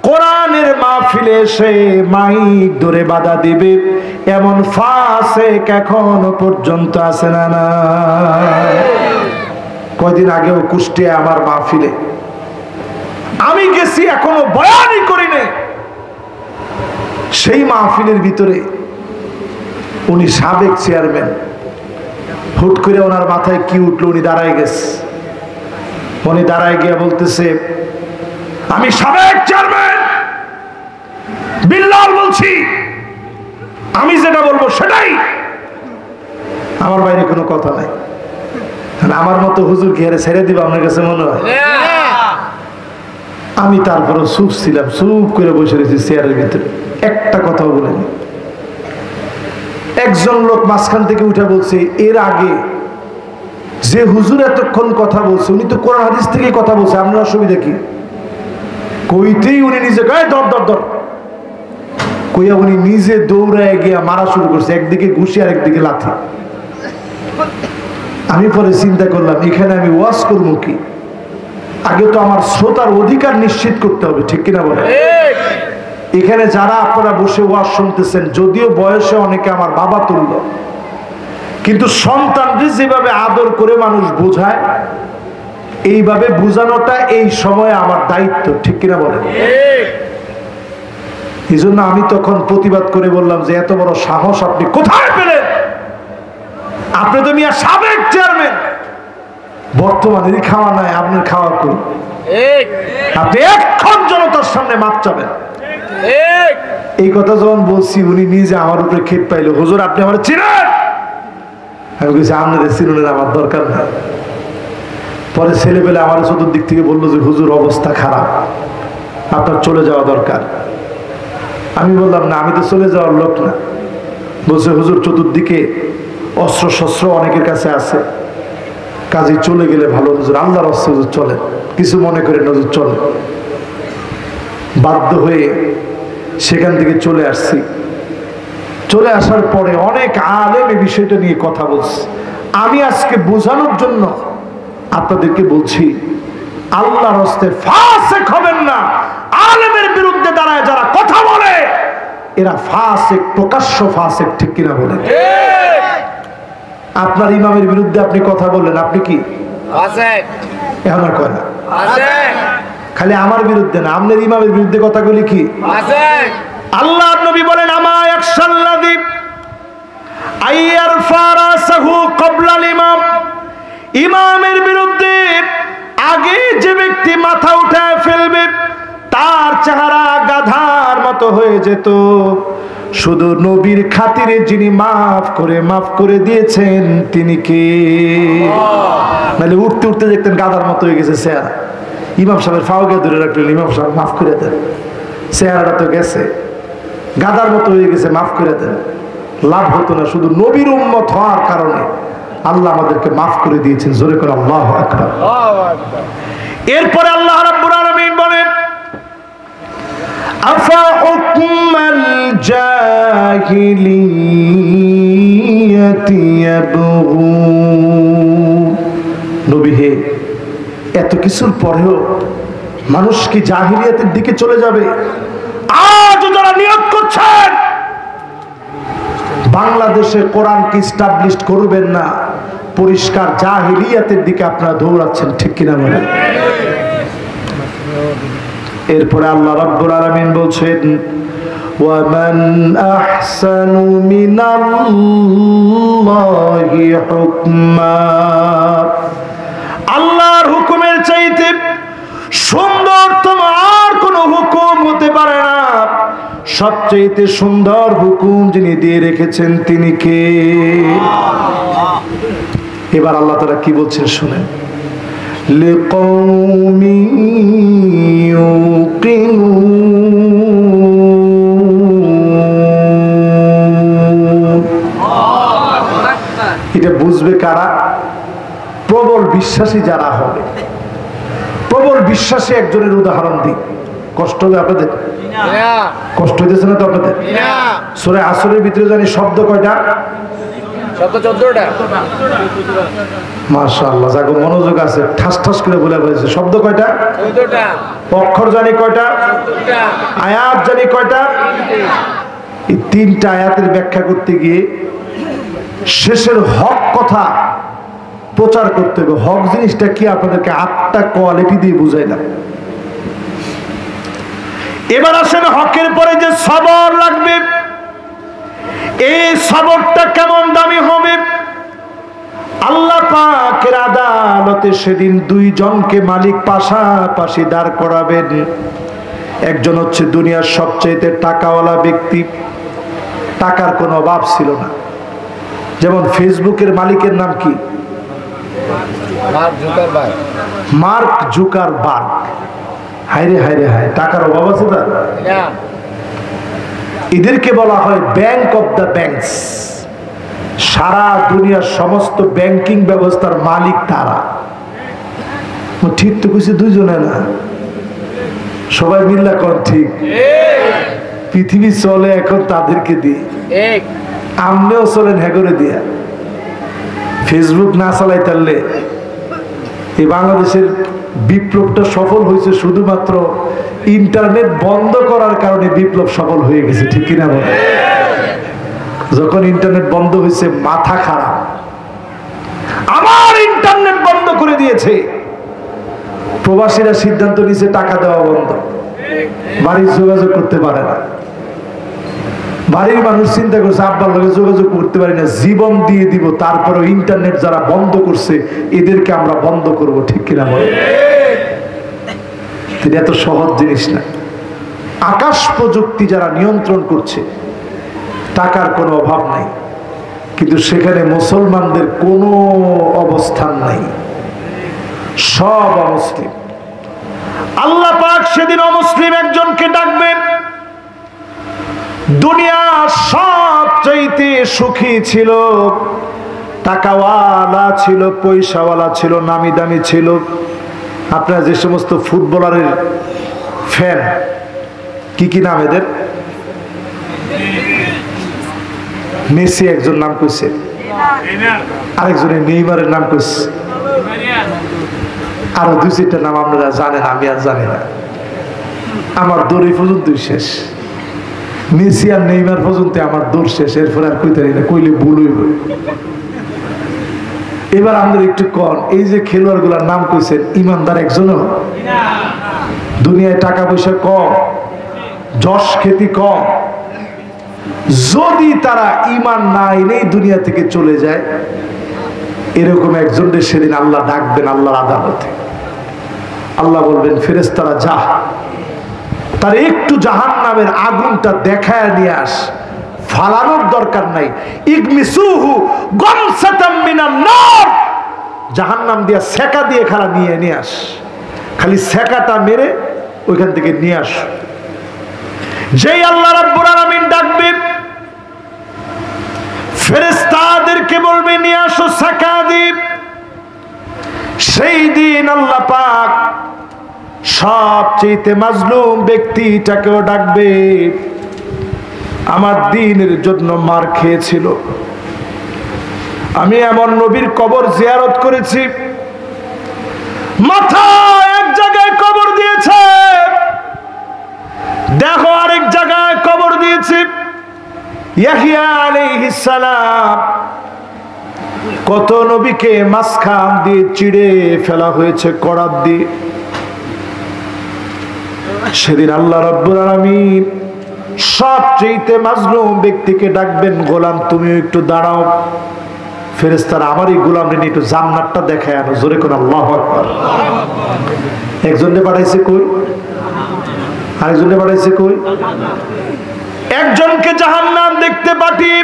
কোরআনের মাহফিলে এসে মাইক ধরে বাধা দিবে, এমন ফাসিক এখনো পর্যন্ত আছে না? না, কয়দিন আগেও কুষ্টিয়া আমার মাহফিলে আমি গেছি, এখনো বয়ানই করি নাই। সেই মাহফিলের ভিতরে উনি সাবেক চেয়ারম্যান, হুট করে ওনার মাথায় কি উঠলো, উনি দাঁড়ায় গেছে। উনি দাঁড়ায় গিয়ে বলতেছে, আমি সাবেক চেয়ারম্যান, বিল্লাল বলছি, আমি যেটা বলবো সেটাই, আমার বাইরে কোনো কথা নাই। আমার মতো হুজুর কি হারে ছেড়ে দিব আপনার কাছে মনে হয়? আমি তারপরে চুপ ছিলাম, চুপ করে বসে রয়েছি চেয়ারের ভিতরে, একটা কথাও বলিনি। একজন লোক মাঝখান থেকে উঠে বলছে, এর আগে যে হুজুর এতক্ষণ কথা বলছে উনি তো কোরআন হাদিস থেকে কথা বলছে, আপনার অসুবিধা কি? কইতেই উনি নিজে গায়ে দর দর দর কইয়া উনি নিজে দৌড়ায় গিয়া মারা শুরু করছে, একদিকে ঘুষি আর একদিকে লাথি। আমি পরে চিন্তা করলাম, এখানে আমি ওয়াজ করবো কি? আগে তো আমার শ্রোতার অধিকার নিশ্চিত করতে হবে, ঠিক কিনা বলে? এখানে যারা আপনারা বসে ওয়াজ শুনতেছেন, যদিও বয়সে অনেকে আমার বাবা তুল্য, কিন্তু সন্তানদের যেভাবে আদর করে মানুষ বোঝায়, এইভাবে বোঝানোটা এই সময়ে আমার দায়িত্ব, ঠিক কিনা বলে? এই জন্য আমি তখন প্রতিবাদ করে বললাম যে এত বড় সাহস আপনি কোথায় পেলেন? আপনি তো মিয়া সাবেক চেয়ারম্যান, বর্তমানেরই খাওয়া নাই, আপনার খাওয়া কই? আপনি এখন জনতার সামনে মাপ চাবেন। এই কথা যখন বলছি উনি নিজে আমার উপরে ক্ষেপ পাইল, হুজুর আপনি আমার চিনেন? আমি বলছি আপনাদের চিনুনের আমার দরকার নাই। পরে ছেলে পেলে আমার চতুর্দিক থেকে বললো যে হুজুর অবস্থা খারাপ, আপনার চলে যাওয়া দরকার। আমি বললাম না, আমি তো চলে যাওয়ার লোক না। বলছে হুজুর চতুর্দিকে অস্ত্র শস্ত্র অনেকের কাছে আছে, কাজে চলে গেলে ভালো। হুজুর আল্লাহর অস্ত্র, হুজুর চলে, কিছু মনে করেন হুজুর চলে। বাধ্য হয়ে সেখান থেকে চলে আসছি। চলে আসার পরে অনেক আলেম এই বিষয়টা নিয়ে কথা বলছে। আমি আজকে বোঝানোর জন্য আপনাদেরকে বলছি, আল্লাহর হস্তে ফাসিক হবেন না। আলেমের বিরুদ্ধে দাঁড়ায় যারা কথা বলে এরা ফাসিক, প্রকাশ্য ফাসিক, ঠিক কিনা বলেন? আপনার ইমামের বিরুদ্ধে আপনি কথা বললেন, আপনি কি ফাসিক? আমার কয় না, খালি আমার বিরুদ্ধে না, আপনার ইমামের বিরুদ্ধে কথা বলি কি ফাসিক? আল্লাহর নবী বলেন, আমা ইয়াকশাল্লাযী আইয়ারফা রাসাহু ক্বাবলাল ইমাম, ইমামের বিরুদ্ধে আগে যে ব্যক্তি মাথা উঠায় ফেলবে তার চেহারা গাধার মতো হয়ে যেত। শুধু নবীর খাতিরে যিনি মাফ করে দিয়েছেন তিনি কে? নাহলে উঠতে উঠতে দেখতেন গাধার মতো হয়ে গেছে চেহারা। ইমাম সাহেবের ফাওকে ধরে রাখলেন, ইমাম সাহেব মাফ করে দেন, চেহারাটা তো গেছে, গাধার মতো হয়ে গেছে, মাফ করে দেন। লাভ হতো না, শুধু নবীর উম্মত হওয়ার কারণে আল্লাহ আমাদেরকে মাফ করে দিয়েছেন। জোরে করে আল্লাহু আকবার। এরপরে আল্লাহ রাব্বুল আলামিন বলেন, আফা হুকমাল জাহিলিয়াতি ইয়াবগুন, নবী হে, এত কিছুর পরেও মানুষ কি জাহিলিয়াতের দিকে চলে যাবে? আজ যারা নিয়ত করছেন বাংলাদেশে কোরআনকে এস্টাবলিশ করবেন না, পরিষ্কার জাহিলিয়াতের দিকে আপনারা দৌড়াচ্ছেন, ঠিক কিনা বলেন? এরপরে আল্লাহ রাব্বুল আলামিন বলছেন, ওয়া মান আহসানু মিনাল্লাহি হুকমা, আল্লাহর হুকুমের চাইতে সুন্দরতম আর কোন হুকুম হতে পারে না। সবচেয়ে সুন্দর হুকুম যিনি দিয়ে রেখেছেন তিনি কে? এবার আল্লাহ তাআলা কি বলছেন শুনেন, লিকাউমি ইউকিনুন, এটা বুঝবে কারা? প্রবল বিশ্বাসী যারা হবে। প্রবল বিশ্বাসী একজনের উদাহরণ দিই, কষ্ট হবে আপনাদের? কষ্ট হইতেছে না তো আপনাদের? সূরা আসরের ভিতরে জানি শব্দ কয়টা? শব্দ 14টা। মাশাআল্লাহ, যাগো মনোযোগ আছে, ঠাস ঠাস করে বলে বলেছে। শব্দ কয়টা? 14টা। অক্ষর জানি কয়টা? 14টা। আয়াত জানি কয়টা? এই 3টা আয়াতের ব্যাখ্যা করতে গিয়ে শেষের হক কথা প্রচার করতে হবে। হক জিনিসটা কি আপনাদেরকে 8টা কোয়ালিটি দিয়ে বুঝাইলাম। এবার আসেন হকের পরে যে সবর লাগবে, এই সবরটা কেমন দামি হবে? আল্লাহ পাকের আদালতে সেদিন দুইজনকে মালিক পাশাপাশি দাঁড় করাবেন। একজন হচ্ছে দুনিয়ার সবচাইতে টাকাওয়ালা ব্যক্তি, টাকার কোনো অভাব ছিল না। যেমন ফেসবুকের মালিকের নাম কি? Mark Zuckerberg. হায়রে হায়রে হায়, টাকার অভাব আছে তার? এদেরকে বলা হয় ব্যাংক অফ দ্য ব্যাংকস। সারা দুনিয়ার সমস্ত ব্যাংকিং ব্যবস্থার মালিক তারা। ঠিক তো কিছু দুইজনে না, সবাই মিল্লা কর ঠিক। পৃথিবী চলে এখন তাদেরকে দিয়ে, আমনেও চলেন হ্যাঁ দিয়া। ফেসবুক না চালাই তাহলে এই বাংলাদেশের বিপ্লবটা সফল হয়েছে শুধুমাত্র ইন্টারনেট বন্ধ করার কারণে। বিপ্লব সফল হয়ে গেছে, ঠিক কিনা বলে? যখন ইন্টারনেট বন্ধ হয়েছে মাথা খারাপ, আমার ইন্টারনেট বন্ধ করে দিয়েছে। প্রবাসীরা সিদ্ধান্ত নিয়েছে টাকা দেওয়া বন্ধ, বাড়ির যোগাযোগ করতে পারে না। বাড়ির মানুষ চিন্তা করছে আব্বার লগে যোগাযোগ করতে পারি না, জীবন দিয়ে দিব, তারপরে ইন্টারনেট যারা বন্ধ করছে এদেরকে আমরা বন্ধ করব, ঠিক কিনা বলে? এত সহজ জিনিস না। আকাশ প্রযুক্তি যারা নিয়ন্ত্রণ করছে, টাকার কোনো অভাব নাই, কিন্তু সেখানে মুসলমানদের কোনো অবস্থান নাই, সব অমুসলিম। আল্লাহ পাক সেদিন অমুসলিম একজনকে ডাকবেন। দুনিয়া সবচাইতে সুখী ছিল, টাকাওয়ালা ছিল, পয়সাওয়ালা ছিল, নামি দামি ছিল। আপনারা যে সমস্ত ফুটবলারের ফ্যান, কি নাম এদের? মেসি একজন নাম কইছে, আরেকজনের নেইমারের নাম কইছে, আরো দুই চারটা নাম আপনারা জানেন, আমি আর জানি না। আমার দৌড় এই পর্যন্তই শেষ। মেসি আর নেইমার পর্যন্ত আমার দৌড় শেষ, এরপরে আর কইতে না, কইলে ভুল হইব। এবার আমাদের একটু কন, এই যে খেলোয়াড় গুলার নাম কইছেন, ইমানদার একজনও? দুনিয়ায় টাকা পয়সা কম, যশ খ্যাতি কম, যদি তারা ইমান না এনেই দুনিয়া থেকে চলে যায়, এরকম একজনদের সেদিন আল্লাহ ডাকবেন আল্লাহর আদালতে। আল্লাহ বলবেন ফেরেশতারা যা, তার একটু জাহান্নামের আগুনটা দেখায় নিয়ে আস, ফালানোর দরকার নাই। ইগমিসুহু গামসাতাম মিনান নার, জাহান্নাম দিয়া সেকা দিয়ে খালা নিয়ে আস, খালি সেকাটা মেরে ওইখান থেকে নিয়ে আস। যেই আল্লাহ রাব্বুল আলামিন ডাকবে, ফেরেশতাদেরকে বলবে নিয়ে আসো সেকা দিয়ে। সেই দিন আল্লাহ পাক সবচেয়ে মাজলুম ব্যক্তিটাকেও ডাকবে। আমার দ্বীনের জন্য মার খেয়েছিল, আমি এমন নবীর কবর জিয়ারত করেছি, মাথা এক জায়গায় কবর দিয়েছে, দেখো আরেক জায়গায় কবর দিয়েছে। ইয়াহইয়া আলাইহিস সালাম, কত নবীকে মাঝখান দিয়ে চিড়ে ফেলা হয়েছে করাত দিয়ে। সেদিন আল্লাহ রাব্বুল আলামিন সবচেয়ে মাজলুম ব্যক্তিকে ডাকবেন, গোলাম তুমিও একটু দাঁড়াও। ফেরেশতারা আমারই গোলাম নিয়ে একটু জান্নাতটা দেখায় আনো, জোরে কোন আল্লাহু আকবার। একজনকে পাঠাইছে কই, আরেকজনকে পাঠাইছে কই? একজনকে জাহান্নাম দেখতে পাঠিয়ে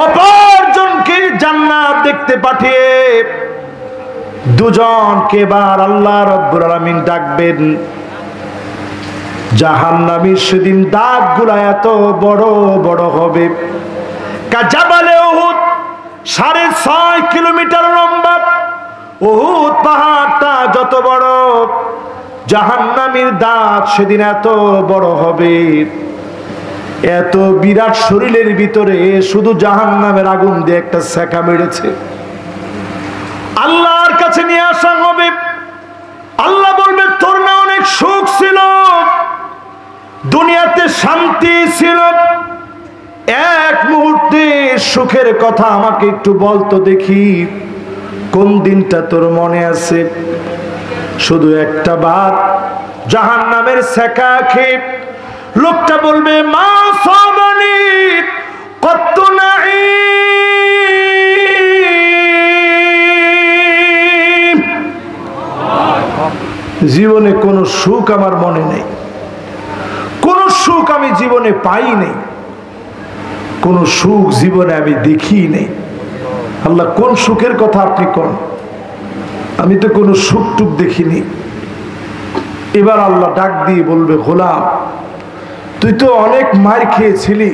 অপরজনকে জান্নাত দেখতে পাঠিয়ে দুজনকে এবার আল্লাহ রাব্বুল আলামিন ডাকবেন। জাহান্নামীর সেদিন দাগগুলা এত বড় বড় হবে, কাজাবালে উহুদ 6.5 কিলোমিটার লম্বা। উহুদ পাহাড়টা যত বড়, জাহান্নামীর দাগ সেদিন এত বড় হবে। এত বিরাট শরীরের ভিতরে শুধু জাহান্নামের আগুন দিয়ে একটা সেকা মেরেছে। আল্লাহর কাছে নিয়ে আসা হবে। আল্লাহ বলবে তোর না অনেক সুখ ছিল, দুনিয়াতে শান্তি ছিল, এক মুহূর্তে সুখের কথা আমাকে একটু বলতো দেখি, কোন দিনটা তোর মনে আছে? শুধু একটা বার জাহান্নামের সেকা খেয়ে লোকটা বলবে মা সাবানি কত নাঈম, জীবনে কোনো সুখ আমার মনে নেই, কোনো সুখ আমি জীবনে পাই নেই, কোনো সুখ জীবনে আমি দেখি নেই। আল্লাহ কোন সুখের কথা আপনি কোন? আমি তো কোনো সুখ টুক দেখিনি। এবার আল্লাহ ডাক দিয়ে বলবে, গোলাম তুই তো অনেক মার খেয়েছিলি,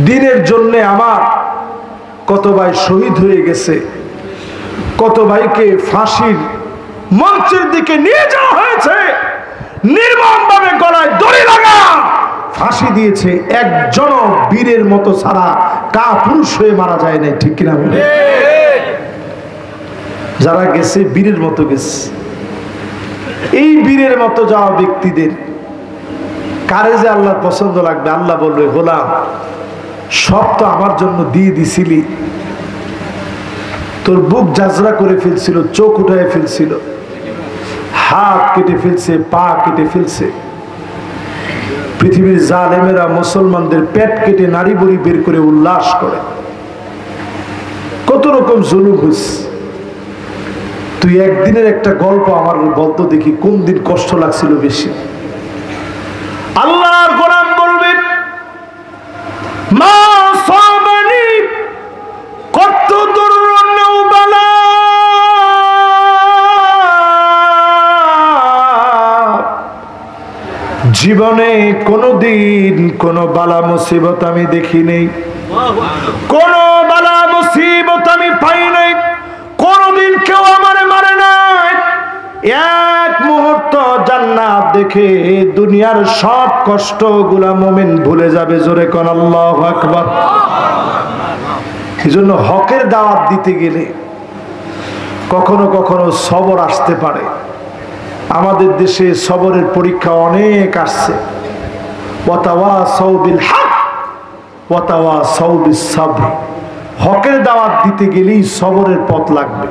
দিনের জন্য আমার কত ভাই শহীদ হয়ে গেছে, কত ভাইকে ফাঁসির মঞ্চের দিকে নিয়ে যাওয়া হয়েছে, নির্মমভাবে গলায় দড়ি লাগা ফাঁসি দিয়েছে, একজন বীরের মতো ছাড়া কা পুরুষ হয়ে মারা যায় নাই, ঠিক কিনা বলে? যারা গেছে বীরের মতো গেছে। এই বীরের মতো যাওয়া ব্যক্তিদের কারে যে আল্লাহর পছন্দ লাগবে? আল্লাহ বলবে, গোলাম সব তো আমার জন্য দিয়ে দিছিলি, তোর বুক জাজরা করে ফেলছিল, চোখ উঠায় ফেলছিল, হাত কেটে ফেলছে, পা কেটে ফেলছে, পৃথিবীর জালেমেরা মুসলমানদের পেট কেটে নারী বড়ি বের করে উল্লাস করে, কত রকম জুলুম হয়েছে। তুই একদিনের একটা গল্প আমার বলতো দেখি, কোন দিন কষ্ট লাগছিল বেশি? আল্লাহর গোলাম বলবে, মা সাবানি কত দুরুন্নাউ বালা, জীবনে কোনদিন কোন বালা মুসিবত আমি দেখি নেই, কোন বালা মুসিবত আমি পাই নাই, কোনদিন কেউ আমার মারে নাই। এক মুহূর্ত জান্নাত দেখে দুনিয়ার সব কষ্ট গুলা মুমিন ভুলে যাবে। জোরে কোন আল্লাহু আকবার। এজন্য হকের দাওয়াত দিতে গেলে কখনো কখনো সবর আসতে পারে। আমাদের দেশে সবরের পরীক্ষা অনেক আসছে। ওয়াতাওয়াসাউ বিল হক ওয়াতাওয়াসাউ বিস সাবর। হকের দাওয়াত দিতে গেলেই সবরের পথ লাগবে।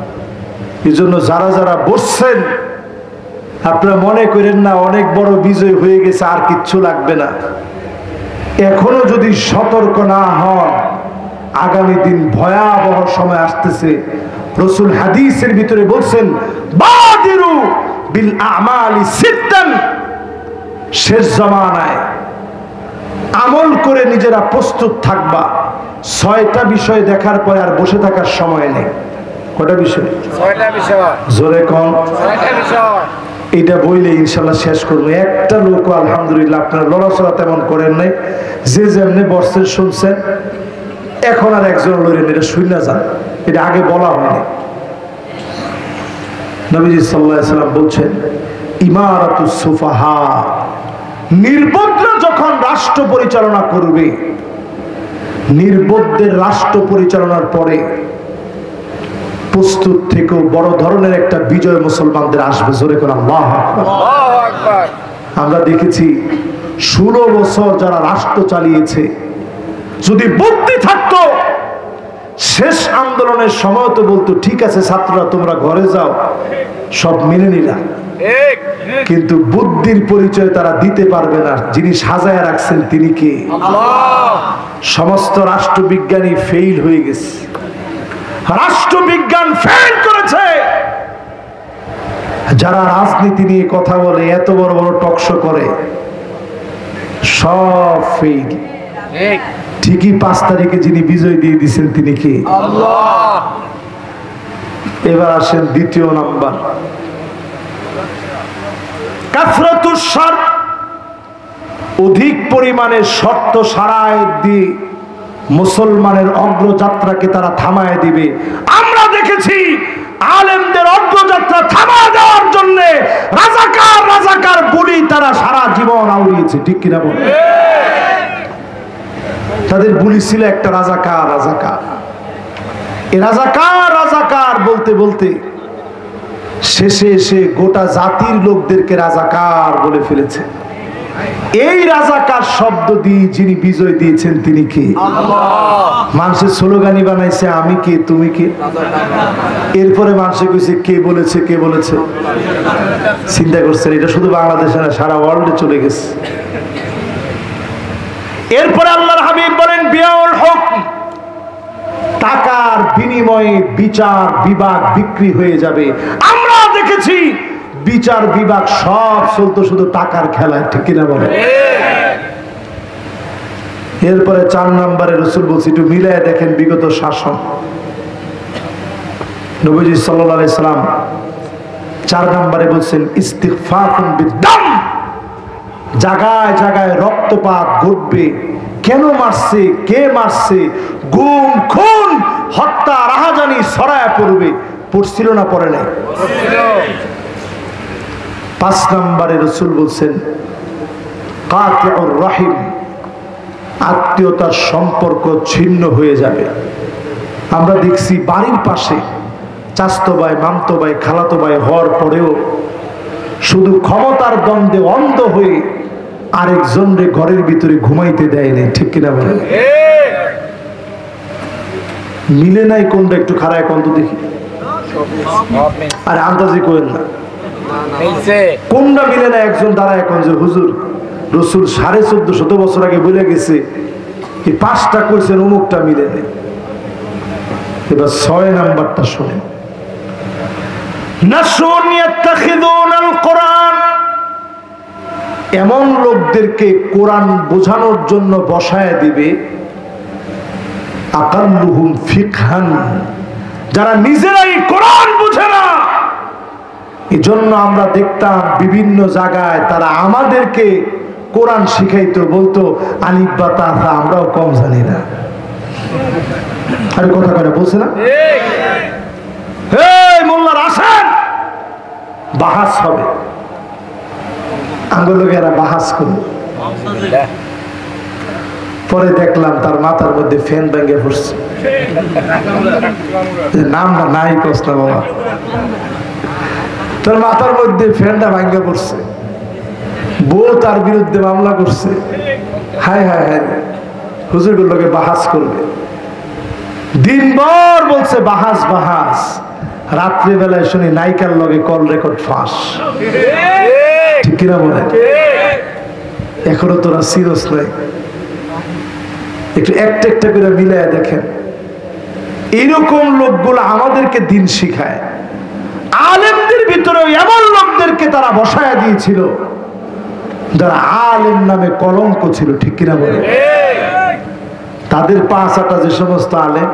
এজন্য যারা যারা বসছেন, আপনারা মনে করেন না অনেক বড় বিজয় হয়ে গেছে, আর কিচ্ছু লাগবে না। এখনো যদি সতর্ক না হন, আগামী দিন ভয়াবহ সময় আসতেছে। রাসূল হাদিসের ভিতরে বলছেন, বাদিরু বিল আমালি সিত্তান, শেষ জামানায় আমল করে নিজেরা প্রস্তুত থাকবা। 6টা বিষয় দেখার পরে আর বসে থাকার সময় নেই। কয়টা বিষয়? 6টা বিষয়। জোরে কোন? 6টা বিষয়। এটা বইলে ইনশাল্লাহ শেষ করবো। একটা লোক আলহামদুলিল্লাহ আপনারা লড়াচড়া তেমন করেন নাই, যে যেমনি বর্ষের শুনছেন, এখন আর একজন লড়েন, এটা শুনে যান, এটা আগে বলা হয়নি। নবীজি সাল্লাল্লাহু আলাইহি সাল্লাম বলছেন, ইমারাতুস সুফাহা, নির্বোধরা যখন রাষ্ট্র পরিচালনা করবে, নির্বোধদের রাষ্ট্র পরিচালনার পরে প্রস্তুত থেকেও বড় ধরনের একটা বিজয় মুসলমানদের আসবে। জোরে করে আল্লাহু আকবার। আল্লাহু আকবার। আমরা দেখেছি 16 বছর যারা রাষ্ট্র চালিয়েছে, যদি বুদ্ধি থাকতো শেষ আন্দোলনের সময় তো বলতো, ঠিক আছে ছাত্ররা তোমরা ঘরে যাও, সব মেনে নিলাম। কিন্তু বুদ্ধির পরিচয় তারা দিতে পারবে না। যিনি সাজায় রাখছেন তিনি কে? আল্লাহ। সমস্ত রাষ্ট্রবিজ্ঞানী ফেইল হয়ে গেছে, রাষ্ট্রবিজ্ঞান ফেল করেছে। যারা রাজনীতি নিয়ে কথা বলে, এত বড় বড় টকশো করে, সব ফেইল। ঠিকই 5 তারিখে যিনি বিজয় দিয়ে দিয়েছেন তিনি কে? আল্লাহ। এবার আসেন দ্বিতীয় নাম্বার, কাসরাতুস শর্ত, অধিক পরিমাণে শর্ত সারায় দিয়ে মুসলমানের অগ্রযাত্রাকে তারা থামায় দিবে। আমরা দেখেছি আলেমদের অগ্রযাত্রা থামায় দেওয়ার জন্য রাজাকার রাজাকার বলি তারা সারা জীবন আউড়িয়েছে, ঠিক কিনা বলে? তাদের বুলি ছিল একটা রাজাকার রাজাকার। এ রাজাকার রাজাকার বলতে বলতে শেষে এসে গোটা জাতির লোকদেরকে রাজাকার বলে ফেলেছে। এই রাজাকার শব্দ দিয়ে যিনি বিজয় দিয়েছেন তিনি কে? মানুষের স্লোগানি বানাইছে, আমি কে তুমি কে। এরপরে মানুষে কইছে কে বলেছে কে বলেছে। চিন্তা করছেন, এটা শুধু বাংলাদেশে না, সারা ওয়ার্ল্ডে চলে গেছে। এরপরে আল্লাহর হাবিব বলেন, বিয়াউল হুকম, টাকার বিনিময়ে বিচার বিভাগ বিক্রি হয়ে যাবে। আমরা দেখেছি বিচার বিভাগ সব চলতো শুধু টাকার খেলায়, ঠিক কিনা বলে? এরপরে 4 নম্বরে রাসূল বলছি একটু মিলায় দেখেন বিগত শাসন। নবীজি সাল্লাল্লাহু আলাইহি সাল্লাম 4 নম্বরে বলছেন ইস্তিগফারুন বিদ্দাম, জায়গায় জায়গায় রক্তপাত ঘটবে। কেন মারছে, কে মারছে, গুম খুন হত্যা রাহাজানি ছড়ায় পড়বে। পড়ছিল না পড়ে নাই? 5 নম্বরে রাসূল বলছেন কাতিউর রহিম, আত্মীয়তার সম্পর্ক ছিন্ন হয়ে যাবে। আমরা দেখছি বাড়ির পাশে চাচতো ভাই, মামতো ভাই, খালাতো ভাই হওয়ার পরেও শুধু ক্ষমতার দ্বন্দ্বে অন্ধ হয়ে আরেকজনরে ঘরের ভিতরে ঘুমাইতে দেয় নাই, ঠিক কিনা বলেন? মিলে নাই কোনটা? একটু খারাপ কোন তো দেখি, আর আন্দাজি করেন না কোনটা মিলে না। একজন দাঁড়ায় এখন যে হুজুর রসুল 1450 বছর আগে বলে গেছে এই 5টা কইছেন, অমুকটা মিলে নেই। এবার 6 নাম্বারটা শুনেন, নাসুন ইয়াত্তাখিযুনাল কোরআন, এমন লোকদেরকে কোরআন বোঝানোর জন্য বসায় দিবে আকাল্লুহুম ফিকহান, যারা নিজেরাই কোরআন বুঝে না। এজন্য আমরা দেখতাম বিভিন্ন জায়গায় তারা আমাদেরকে কোরআন শিখাইতো, বলতো আলিফ বা তা আমরাও কম জানি না। আরে কথা করে বলছে না, এই মোল্লার আসেন বাহাস হবে, আঙ্গুলোকেরা বাহাস করবে। পরে দেখলাম তার মাথার মধ্যে ফ্যান ভেঙে পড়ছে। নামটা নাই কষ্ট বাবা, তার মাথার মধ্যে ফ্যানটা ভেঙে পড়ছে। বউ তার বিরুদ্ধে মামলা করছে। হায় হায় হায়, হুজুরগুলোকে বাহাস করবে। দিনভর বলছে বাহাস বাহাস, রাত্রিবেলায় শুনি নায়িকার লগে কল রেকর্ড ফাঁস, ঠিক কিনা বলেন? এখনো তোরা সিরিয়াস নাই? একটু একটা একটা করে মিলায় দেখেন। এইরকম লোকগুলো আমাদেরকে দিন শিখায়। আলেমদের ভিতরেও এমন লোকদেরকে তারা বসায় দিয়েছিল যারা আলেম নামে কলঙ্ক ছিল, ঠিক কিনা বলে? তাদের 5-8টা যে সমস্ত আলেম,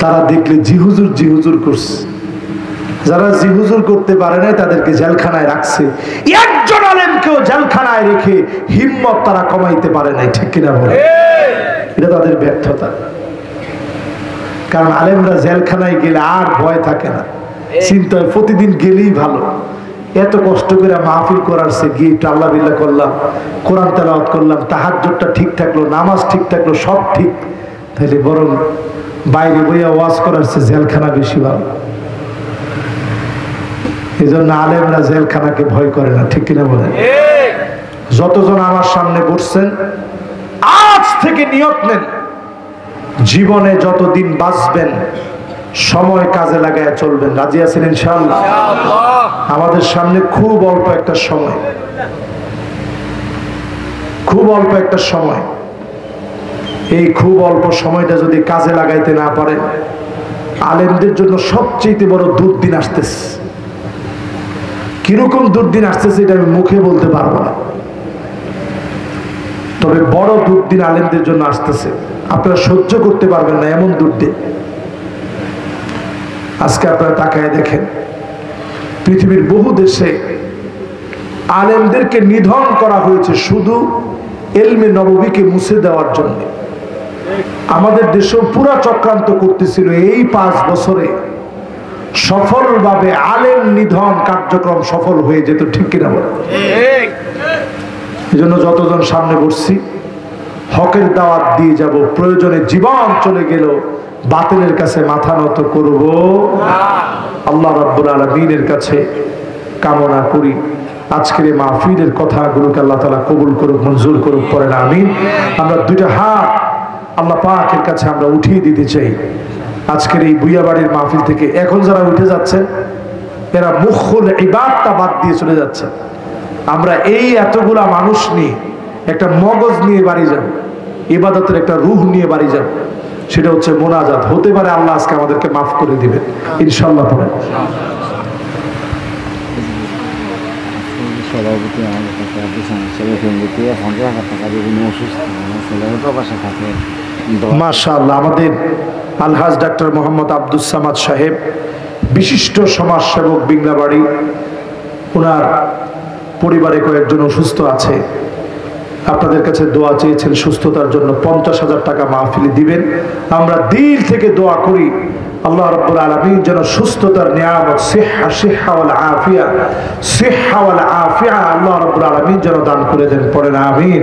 তারা দেখলে জিহুজুর জিহুজুর করছে। যারা জিহুজুর করতে পারে নাই তাদেরকে জেলখানায় রাখছে। একজন আলেমকেও জেলখানায় রেখে হিম্মত তারা কমাইতে পারে নাই, ঠিক কিনা বলে? এটা তাদের ব্যর্থতা। কারণ আলেমরা জেলখানায় গেলে আর ভয় থাকে না, চিন্তা হয় প্রতিদিন গেলেই ভালো। এত কষ্ট করে মাহফিল করারছে, গিয়ে একটু আল্লাহ বিল্লাহ করলাম, কোরআন তেলাওয়াত করলাম, তাহাজ্জুদটা ঠিক থাকলো, নামাজ ঠিক থাকলো, সব ঠিক, তাহলে বরং বাইরে বইয়া ওয়াজ করারছে জেলখানা বেশি ভালো। এই জন্য আলেমরা জেলখানাকে ভয় করে না, ঠিক কিনা বলেন? যতজন আমার সামনে বসছেন আজ থেকে নিয়ত নেন, জীবনে যতদিন বাঁচবেন সময় কাজে লাগায় চলবেন। রাজি আছেন ইনশাআল্লাহ? আমাদের সামনে খুব অল্প একটা সময়, খুব অল্প একটা সময়। এই খুব অল্প সময়টা যদি কাজে লাগাইতে না পারেন, আলেমদের জন্য সবচেয়ে বড় দুর্দিন আসতেছে। কিরকম দুর্দিন আসতেছে এটা আমি মুখে বলতে পারবো না, তবে বড় দুর্দিন আলেমদের জন্য আসতেছে। আপনারা সহ্য করতে পারবেন না এমন দুর্দিন। আজকে আপনারা তাকায় দেখেন, পৃথিবীর বহু দেশে আলেমদেরকে নিধন করা হয়েছে শুধু ইলমে নববীকে মুছে দেওয়ার জন্য। আমাদের দেশেও পুরা চক্রান্ত করতেছিল এই 5 বছরে সফলভাবে আলেম নিধন কার্যক্রম সফল হয়ে যেত, ঠিক কিনা বল? এই জন্য যতজন সামনে বসছি হকের দাওয়াত দিয়ে যাব, প্রয়োজনে জীবন চলে গেল বাতিলের কাছে মাথা নত করব। আল্লাহ রাব্বুল আলামিনের কাছে কামনা করি আজকের এই মাহফিলের কথাগুলোকে আল্লাহ তাআলা কবুল করুক, মঞ্জুর করুক, পড়েন আমিন। আমরা 2টা হাত আল্লাহ পাকের কাছে আমরা উঠিয়ে দিতে চাই আজকের এই বুইয়াবাড়ির মাহফিল থেকে। এখন যারা উঠে যাচ্ছেন এরা মুখুল ইবাদতটা বাদ দিয়ে চলে যাচ্ছে। আমরা এই এতগুলা মানুষ নিয়ে একটা মগজ নিয়ে বাড়ি যাব, ইবাদতের একটা রূহ নিয়ে বাড়ি যাব, সেটা হচ্ছে মোনাজাত। হতে পারে আল্লাহ আজকে আমাদেরকে মাফ করে দিবেন ইনশাআল্লাহ। পড়েন সভাপতি আমাদের কাছে আপনি সমস্যা ফ্যামিলিতে 50,000 টাকা দিয়ে কোনো অসুস্থ আমার ছেলেও প্রবাসে থাকে। মাশাআল্লাহ, আমাদের আলহাজ ডাক্তার মোহাম্মদ আব্দুস সামাদ সাহেব, বিশিষ্ট সমাজসেবক বিংলাবাড়ি, ওনার পরিবারে কয়েকজন অসুস্থ আছে, আপনাদের কাছে দোয়া চেয়েছেন সুস্থতার জন্য। 50,000 টাকা মাহফিলে দিবেন। আমরা দিল থেকে দোয়া করি আল্লাহ রাব্বুল আলামিন যেন সুস্থতার নিয়ামত সিহ্হা ওয়াল আফিয়া, সিহ্হা ওয়াল আফিয়া আল্লাহ রাব্বুল আলামিন যেন দান করে দেন, পড়েন আমিন।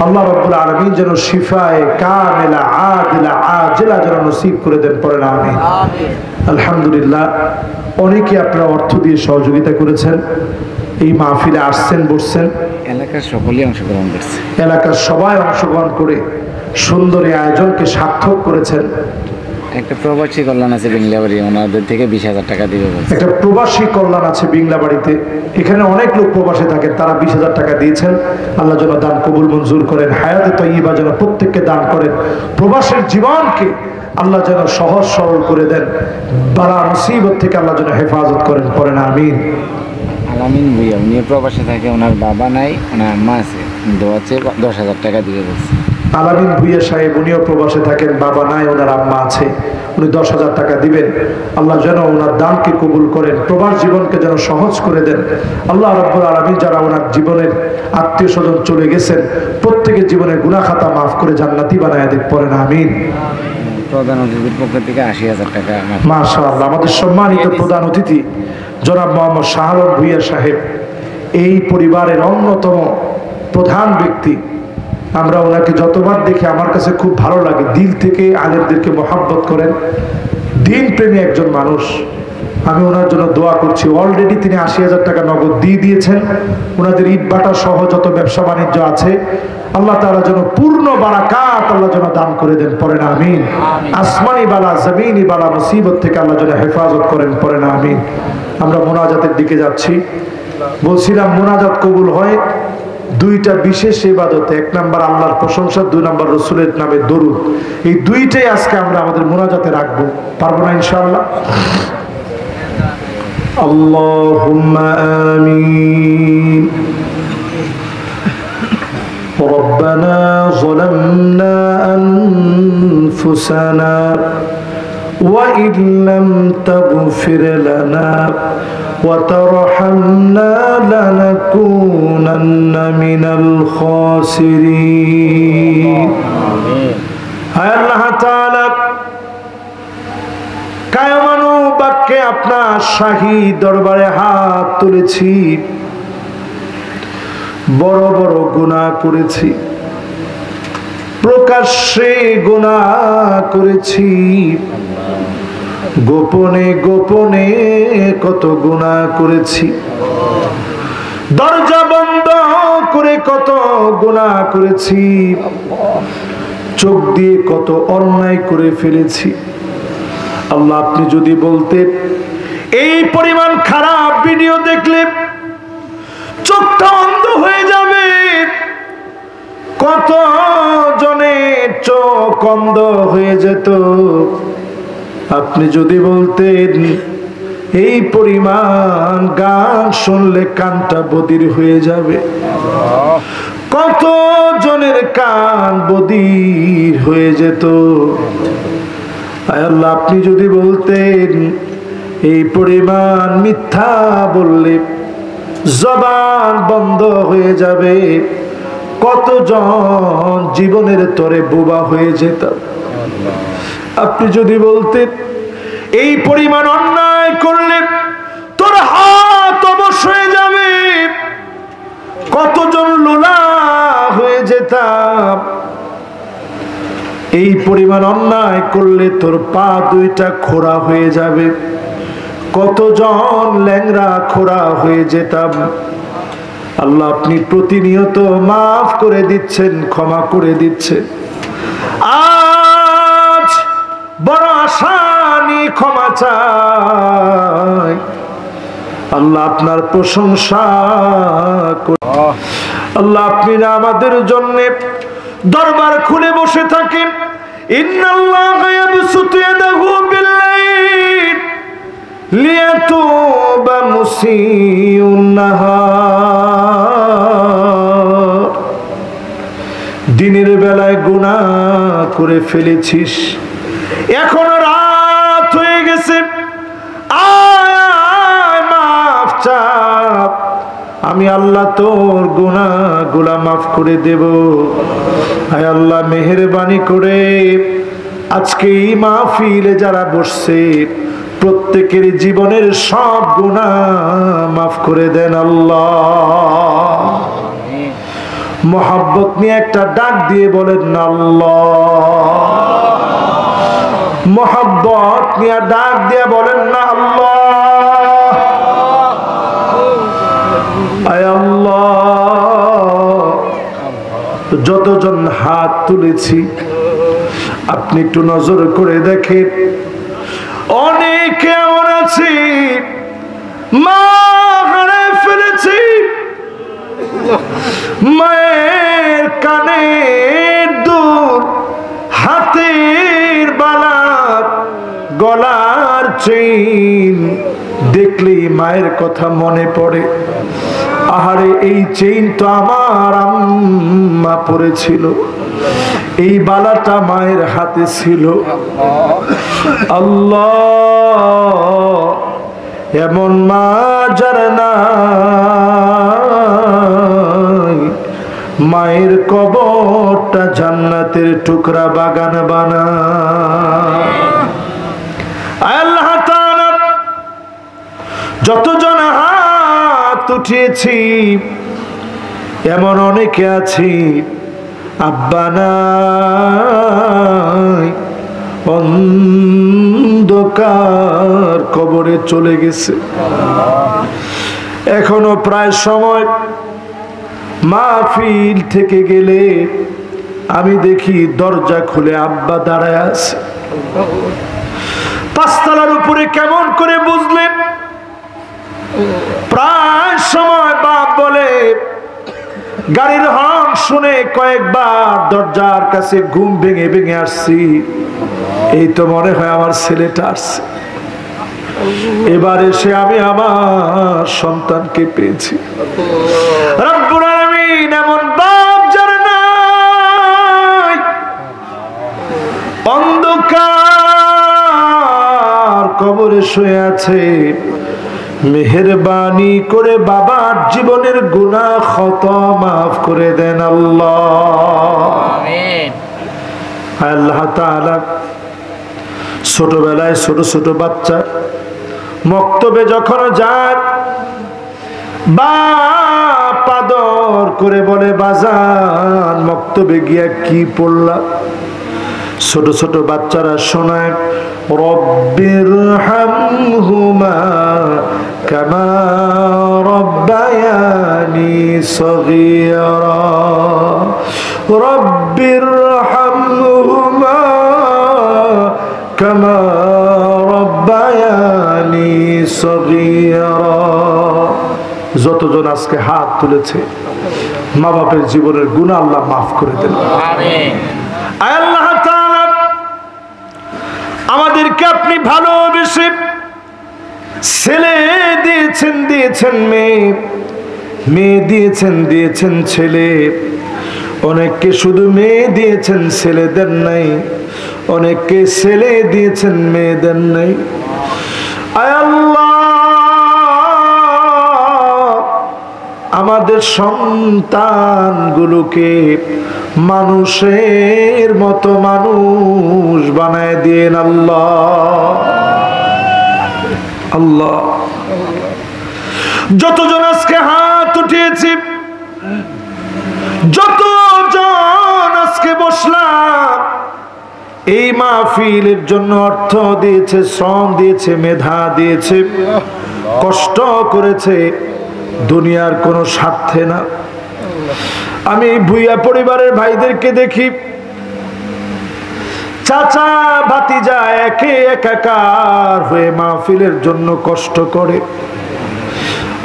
আল্লাহ রাব্বুল আলামিন যেন শিফায়ে কামিলা আদিলা আজিলা যেন নসিব করে দেন, পড়েন আমিন। আলহামদুলিল্লাহ, অনেকে আপনারা অর্থ দিয়ে সহযোগিতা করেছেন, এই মাহফিলে আসছেন, বসছেন, এলাকার সকলেই অংশগ্রহণ করছে। এলাকার সবাই অংশগ্রহণ করে সুন্দর এই আয়োজনকে সার্থক করেছেন। একটা প্রবাসী কল্যাণ আছে বিংলাবাড়ি, ওনাদের থেকে 20,000 টাকা দিবে বলছে। একটা প্রবাসী কল্যাণ আছে বিংলাবাড়িতে, এখানে অনেক লোক প্রবাসে থাকেন, তারা 20,000 টাকা দিয়েছেন। আল্লাহ যেন দান কবুল মঞ্জুর করেন, হায়াতে তয়্যিবা যেন প্রত্যেককে দান করেন, প্রবাসের জীবনকে আল্লাহ যেন সহজ সরল করে দেন, বালা মুসিবত থেকে আল্লাহ যেন হেফাজত করেন, পড়েন আমিন। আলামিন ভুইয়া, উনি প্রবাসে থাকে, ওনার বাবা নাই, ওনার আম্মা আছে, দোয়াচ্ছে 10,000 টাকা দিবে বলছে। আলামিন ভুইয়া সাহেব, উনিও প্রবাসে থাকেন, বাবা নাই, ওনার আম্মা আছে, উনি 10,000 টাকা দিবেন। আল্লাহ যেন ওনার দানকে কবুল করেন, প্রবাস জীবনকে যেন সহজ করে দেন। আল্লাহ রাব্বুল আলামিন যারা ওনার জীবনের আত্মীয় স্বজন চলে গেছেন, প্রত্যেকের জীবনের গুনাহ খাতা মাফ করে জান্নাতি বানায় দেন, পড়েন আমিন। প্রধান অতিথির পক্ষ থেকে 80,000 টাকা। মাশাআল্লাহ, আমাদের সম্মানিত প্রধান অতিথি জনাব মোহাম্মদ শাহ আলম ভুইয়া সাহেব, এই পরিবারের অন্যতম প্রধান ব্যক্তি। আমরা ওনাকে যতবার দেখি আমার কাছে খুব ভালো লাগে, দিল থেকে আলেমদেরকে মহাব্বত করেন, দিন প্রেমী একজন মানুষ। আমি ওনার জন্য দোয়া করছি। অলরেডি তিনি 80,000 টাকা নগদ দিয়ে দিয়েছেন। ওনাদের ইটবাটা সহ যত ব্যবসা বাণিজ্য আছে, আল্লাহ তাআলা যেন পূর্ণ বারাকাত আল্লাহ যেন দান করে দেন, পড়েন আমিন। আসমানি বালা জমিনি বালা মুসিবত থেকে আল্লাহ যেন হেফাজত করেন, পড়েন আমিন। আমরা মোনাজাতের দিকে যাচ্ছি। বলছিলাম মোনাজাত কবুল হয় দুইটা বিশেষ ইবাদতে, 1 নাম্বার আল্লাহর প্রশংসা, 2 নাম্বার রাসূলের নামে দরুদ। এই দুইটাই আজকে আমরা আমাদের মোনাজাতে রাখবো, পারবো না ইনশাআল্লাহ? আল্লাহুম্মা আমিন। ربنا ظلمنا أنفسنا وإن لم تغفر لنا وترحمنا لنكونن من الخاسرين। হায় আল্লাহ তাআলা, কায়মানু বাক্যে আপনার শাহী দরবারে হাত তুলেছি, বড় বড় গুনাহ করেছি, প্রকাশ্যে গুনাহ করেছি, গোপনে গোপনে কত গুনাহ করেছি, দরজা বন্ধ করে কত গুনাহ করেছি, চোখ দিয়ে কত অন্যায় করে ফেলেছি। আল্লাহ, আপনি যদি বলতেন এই পরিমাণ খারাপ ভিডিও দেখলে চোখটা অন্ধ হয়ে যাবে, কত জনের চোখ অন্ধ হয়ে যেত। আপনি যদি বলতেন এই পরিমাণ গান শুনলে কানটা বধির হয়ে যাবে, কত জনের কান বধির হয়ে যেত। আয় আল্লাহ, আপনি যদি বলতেন এই পরিমাণ মিথ্যা বললে জবান বন্ধ হয়ে যাবে, কতজন জীবনের তরে বোবা হয়ে যেত। আপনি যদি বলতেন এই পরিমাণ অন্যায় করলে তোর হাত অবশ হয়ে যাবে, কতজন লোলা হয়ে যেতাম। এই পরিমাণ অন্যায় করলে তোর পা দুইটা খোড়া হয়ে যাবে, কতজন ল্যাংড়া খোড়া হয়ে যেতাম। আল্লাহ, আপনি প্রতিনিয়ত মাফ করে দিচ্ছেন, ক্ষমা করে দিচ্ছেন। আজ বড় আশা নিয়ে ক্ষমা চাই। আল্লাহ, আপনার প্রশংসা করি। আল্লাহ, আপনি না আমাদের জন্য দরবার খুলে বসে থাকেন। ইন্নাল্লাহা ইয়াবসুতু ইয়াদাহু বিল-লাইল লিয়াতুবা মুসিউন নাহার। ছোটবেলায় গুনাহ করে ফেলেছিস, এখনো রাত হয়ে গেছে, আয় মাফ চা, আমি আল্লাহ তোর গুনাহগুলা মাফ করে দেব। আয় আল্লাহ মেহেরবানি করে আজকে এই মাহফিলে যারা বসছে প্রত্যেকের জীবনের সব গুনাহ মাফ করে দেন আল্লাহ। মোহাব্বত নিয়ে একটা ডাক দিয়ে বলেন না আল্লাহ। মোহাব্বত নিয়ে ডাক দিয়ে বলেন না আল্লাহ। আয় আল্লাহ, যতজন হাত তুলেছি আপনি একটু নজর করে দেখেন, অনেকে এমন আছে মা হারিয়ে ফেলেছি, মায়ের কানের দুল, হাতের বালা, গলার চেইন দেখলেই মায়ের কথা মনে পড়ে। আহারে এই চেইন তো আমার আম্মা পরেছিল, এই বালাটা মায়ের হাতে ছিল। আল্লাহ, এমন মা যার নাই, মায়ের কবরটা জান্নাতের টুকরা বাগান বানা। আল্লাহ তাআলা যতজন হাত উঠিয়েছি এমন অনেকে আছি আব্বা নাই, অন্ধকার কবরে চলে গেছে। এখনো প্রায় সময় মাহফিল থেকে গেলে আমি দেখি দরজা খুলে আব্বা দাঁড়ায় আছে। পাঁচতলার উপরে কেমন করে বুঝলেন? প্রায় সময় বাপ বলে গাড়ির হর্ন শুনে কয়েকবার দরজার কাছে ঘুম ভেঙে ভেঙে আসছি, এই তো মনে হয় আমার ছেলেটা আসছে। এবার এসে আমি আমার সন্তানকে পেয়েছি। রব্বুল আলামিন এমন বাপ যার নাই, অন্ধকার কবরে শুয়ে আছে, মেহেরবানি করে বাবার জীবনের গুনাহ খতা মাফ করে দেন আল্লাহ। আমিন। আল্লাহ তাআলা ছোটবেলায় ছোট ছোট বাচ্চা মক্তবে যখন যায়, বাপ আদর করে বলে বাজান মক্তবে গিয়া কি পড়লা? ছোট ছোট বাচ্চারা শোনায় রব্বিরহামহুমা কামা রব্বায়ানি সগীরা, রব্বিরহামহুমা কামা রব্বায়ানি সগীরা। যতজন আজকে হাত তুলেছে মা বাপের জীবনের গুনাহ আল্লাহ মাফ করে দেন। আমিন। আল্লাহ তাআলা আমাদেরকে আপনি ভালোবেসে ছেলে দিয়েছেন, দিয়েছেন মেয়ে, মেয়ে দিয়েছেন, দিয়েছেন ছেলে। অনেককে শুধু মেয়ে দিয়েছেন, ছেলে দেন নাই। অনেককে ছেলে দিয়েছেন, মেয়ে দেন নাই। আয় আল্লাহ, আমাদের সন্তানগুলোকে মানুষের মতো মানুষ বানায় দিন আল্লাহ। আল্লাহ, যতজন আজকে হাত উঠিয়েছি, যতজন আজকে বসলাম, এই মাহফিলের জন্য অর্থ দিয়েছে, শ্রম দিয়েছে, মেধা দিয়েছে, কষ্ট করেছে, দুনিয়ার কোনো স্বার্থে না। আমি ভুইয়া পরিবারের ভাইদেরকে দেখি, চাচা ভাতিজা একে একাকার হয়ে মাহফিলের জন্য কষ্ট করে।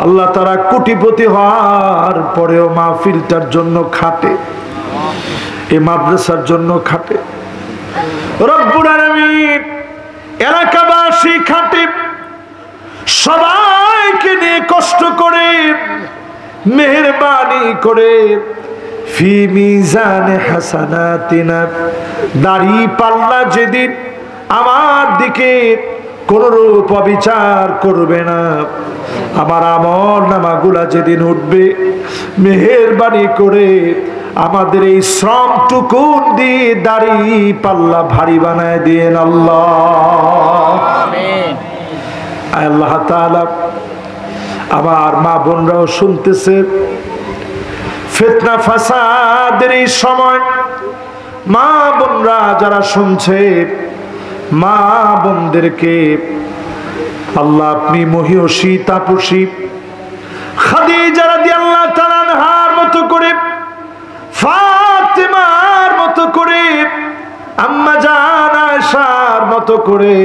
আল্লাহ তারা কোটিপতি হওয়ার পরেও মাহফিলটার জন্য খাটে, এই মাদ্রাসার জন্য খাটে। রব্বুল আলামিন এলাকাবাসী খাটে, সবাইকে নিয়ে কষ্ট করে, মেহেরবানি করে ফি মিজানে হাসানাতিনা, দাড়ি পাল্লা যেদিন আমার দিকে কোনরূপ অবিচার করবে না, আমার আমল নামাগুলা যেদিন উঠবে, মেহেরবানি করে আমাদের এই শ্রমটুকু দিয়ে দাড়ি পাল্লা ভারী বানায় দিয়েন আল্লাহ। আল্লাহ তাআলা আমার মা বোনরাও শুনতেছে, ফিতনা ফাসাদের এই সময় মা বোনরা যারা শুনছে, মা বোনদেরকে আল্লাহ আপনি মহিয়সী তাপসী খাদিজা রাদিয়াল্লাহু তাআলা আনহার মতো করে, ফাতেমার মতো করে, আম্মা জান আয়েশার মতো করে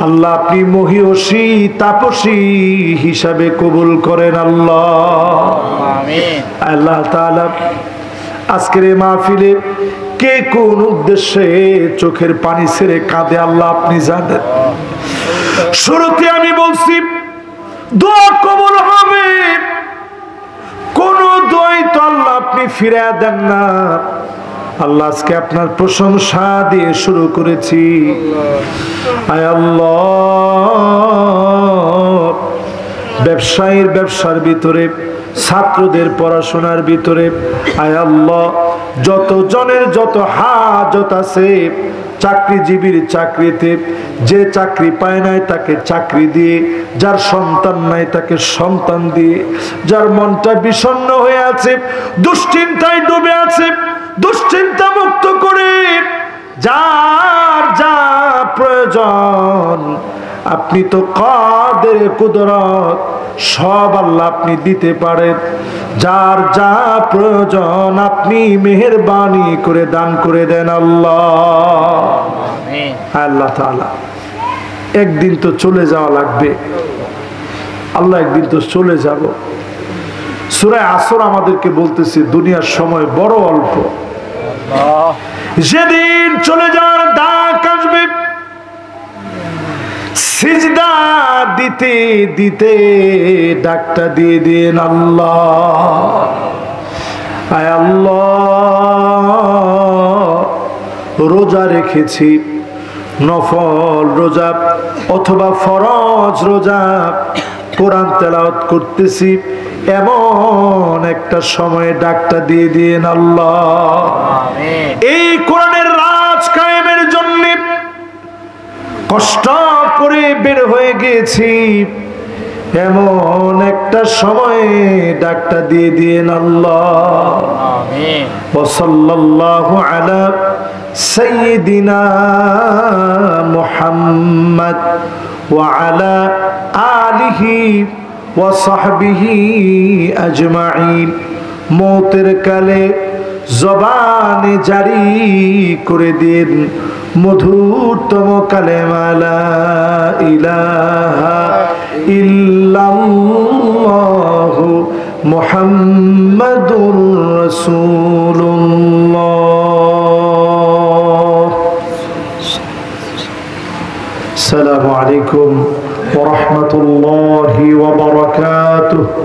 আল্লাহ আপনি মহিয়সী তাপসী হিসাবে কবুল করেন আল্লাহ। আমিন। আল্লাহ তাআলা আজকের এই মাহফিলে কে কোন উদ্দেশ্যে চোখের পানি ছেড়ে কাঁদে আল্লাহ আপনি জানেন। শুরুতে আমি বলছি দোয়া কবুল হবে, কোন দোয়াই তো আল্লাহ আপনি ফিরিয়ে দেন না। আল্লাহ আজকে আপনার প্রশংসা দিয়ে শুরু করেছি। আয় আল্লাহ, ব্যবসায়ীর ব্যবসার ভিতরে, ছাত্রদের পড়াশোনার ভিতরে আয় আল্লাহ যত জনের যত হাজত আছে, চাকরিজীবীর চাকরিতে, যে চাকরি পায় নাই তাকে চাকরি দিয়ে, যার সন্তান নাই তাকে সন্তান দিয়ে, যার মনটা বিষণ্ণ হয়ে আছে, দুশ্চিন্তায় ডুবে আছে, দুশ্চিন্তা মুক্ত করে যার যা প্রয়োজন আপনি তো কাদের কুদরত, সব আল্লাহ আপনি দিতে পারেন। যার যা প্রয়োজন আপনি মেহেরবানি করে দান করে দেন আল্লাহ। আল্লাহ তাআলা একদিন তো চলে যাওয়া লাগবে, আল্লাহ একদিন তো চলে যাব। সূরা আসর আমাদেরকে বলতেছে দুনিয়ার সময় বড় অল্প, যেদিন চলে যাওয়ার ডাক আসবে, সিজদা দিতে দিতে ডাকটা দিয়ে দেন আল্লাহ। আয় আল্লাহ, রোজা রেখেছি, নফল রোজা অথবা ফরজ রোজা, কোরআন তেলাওয়াত করতেছি, এমন একটা সময়ে ডাকটা দিয়ে দেন আল্লাহ। এই কোরআনের রাজ কায়েমের জন্য কষ্ট করে বের হয়ে গেছি, এমন একটা সময়ে ডাকটা দিয়ে দিন আল্লাহ। আমিন। ওয়া সাল্লাল্লাহু আলা সাইয়্যিদিনা মুহাম্মদ ওয়া আলা আলিহি ওয়া সাহবিহি আজমাইন। মৌতের কালে জবানে জারি করে দিন মধুরতম কালেমা লা ইলাহা ইল্লাল্লাহু মুহাম্মাদুর রাসূলুল্লাহ। আসসালামু আলাইকুম ওয়া রাহমাতুল্লাহি ওয়া বারাকাতুহু।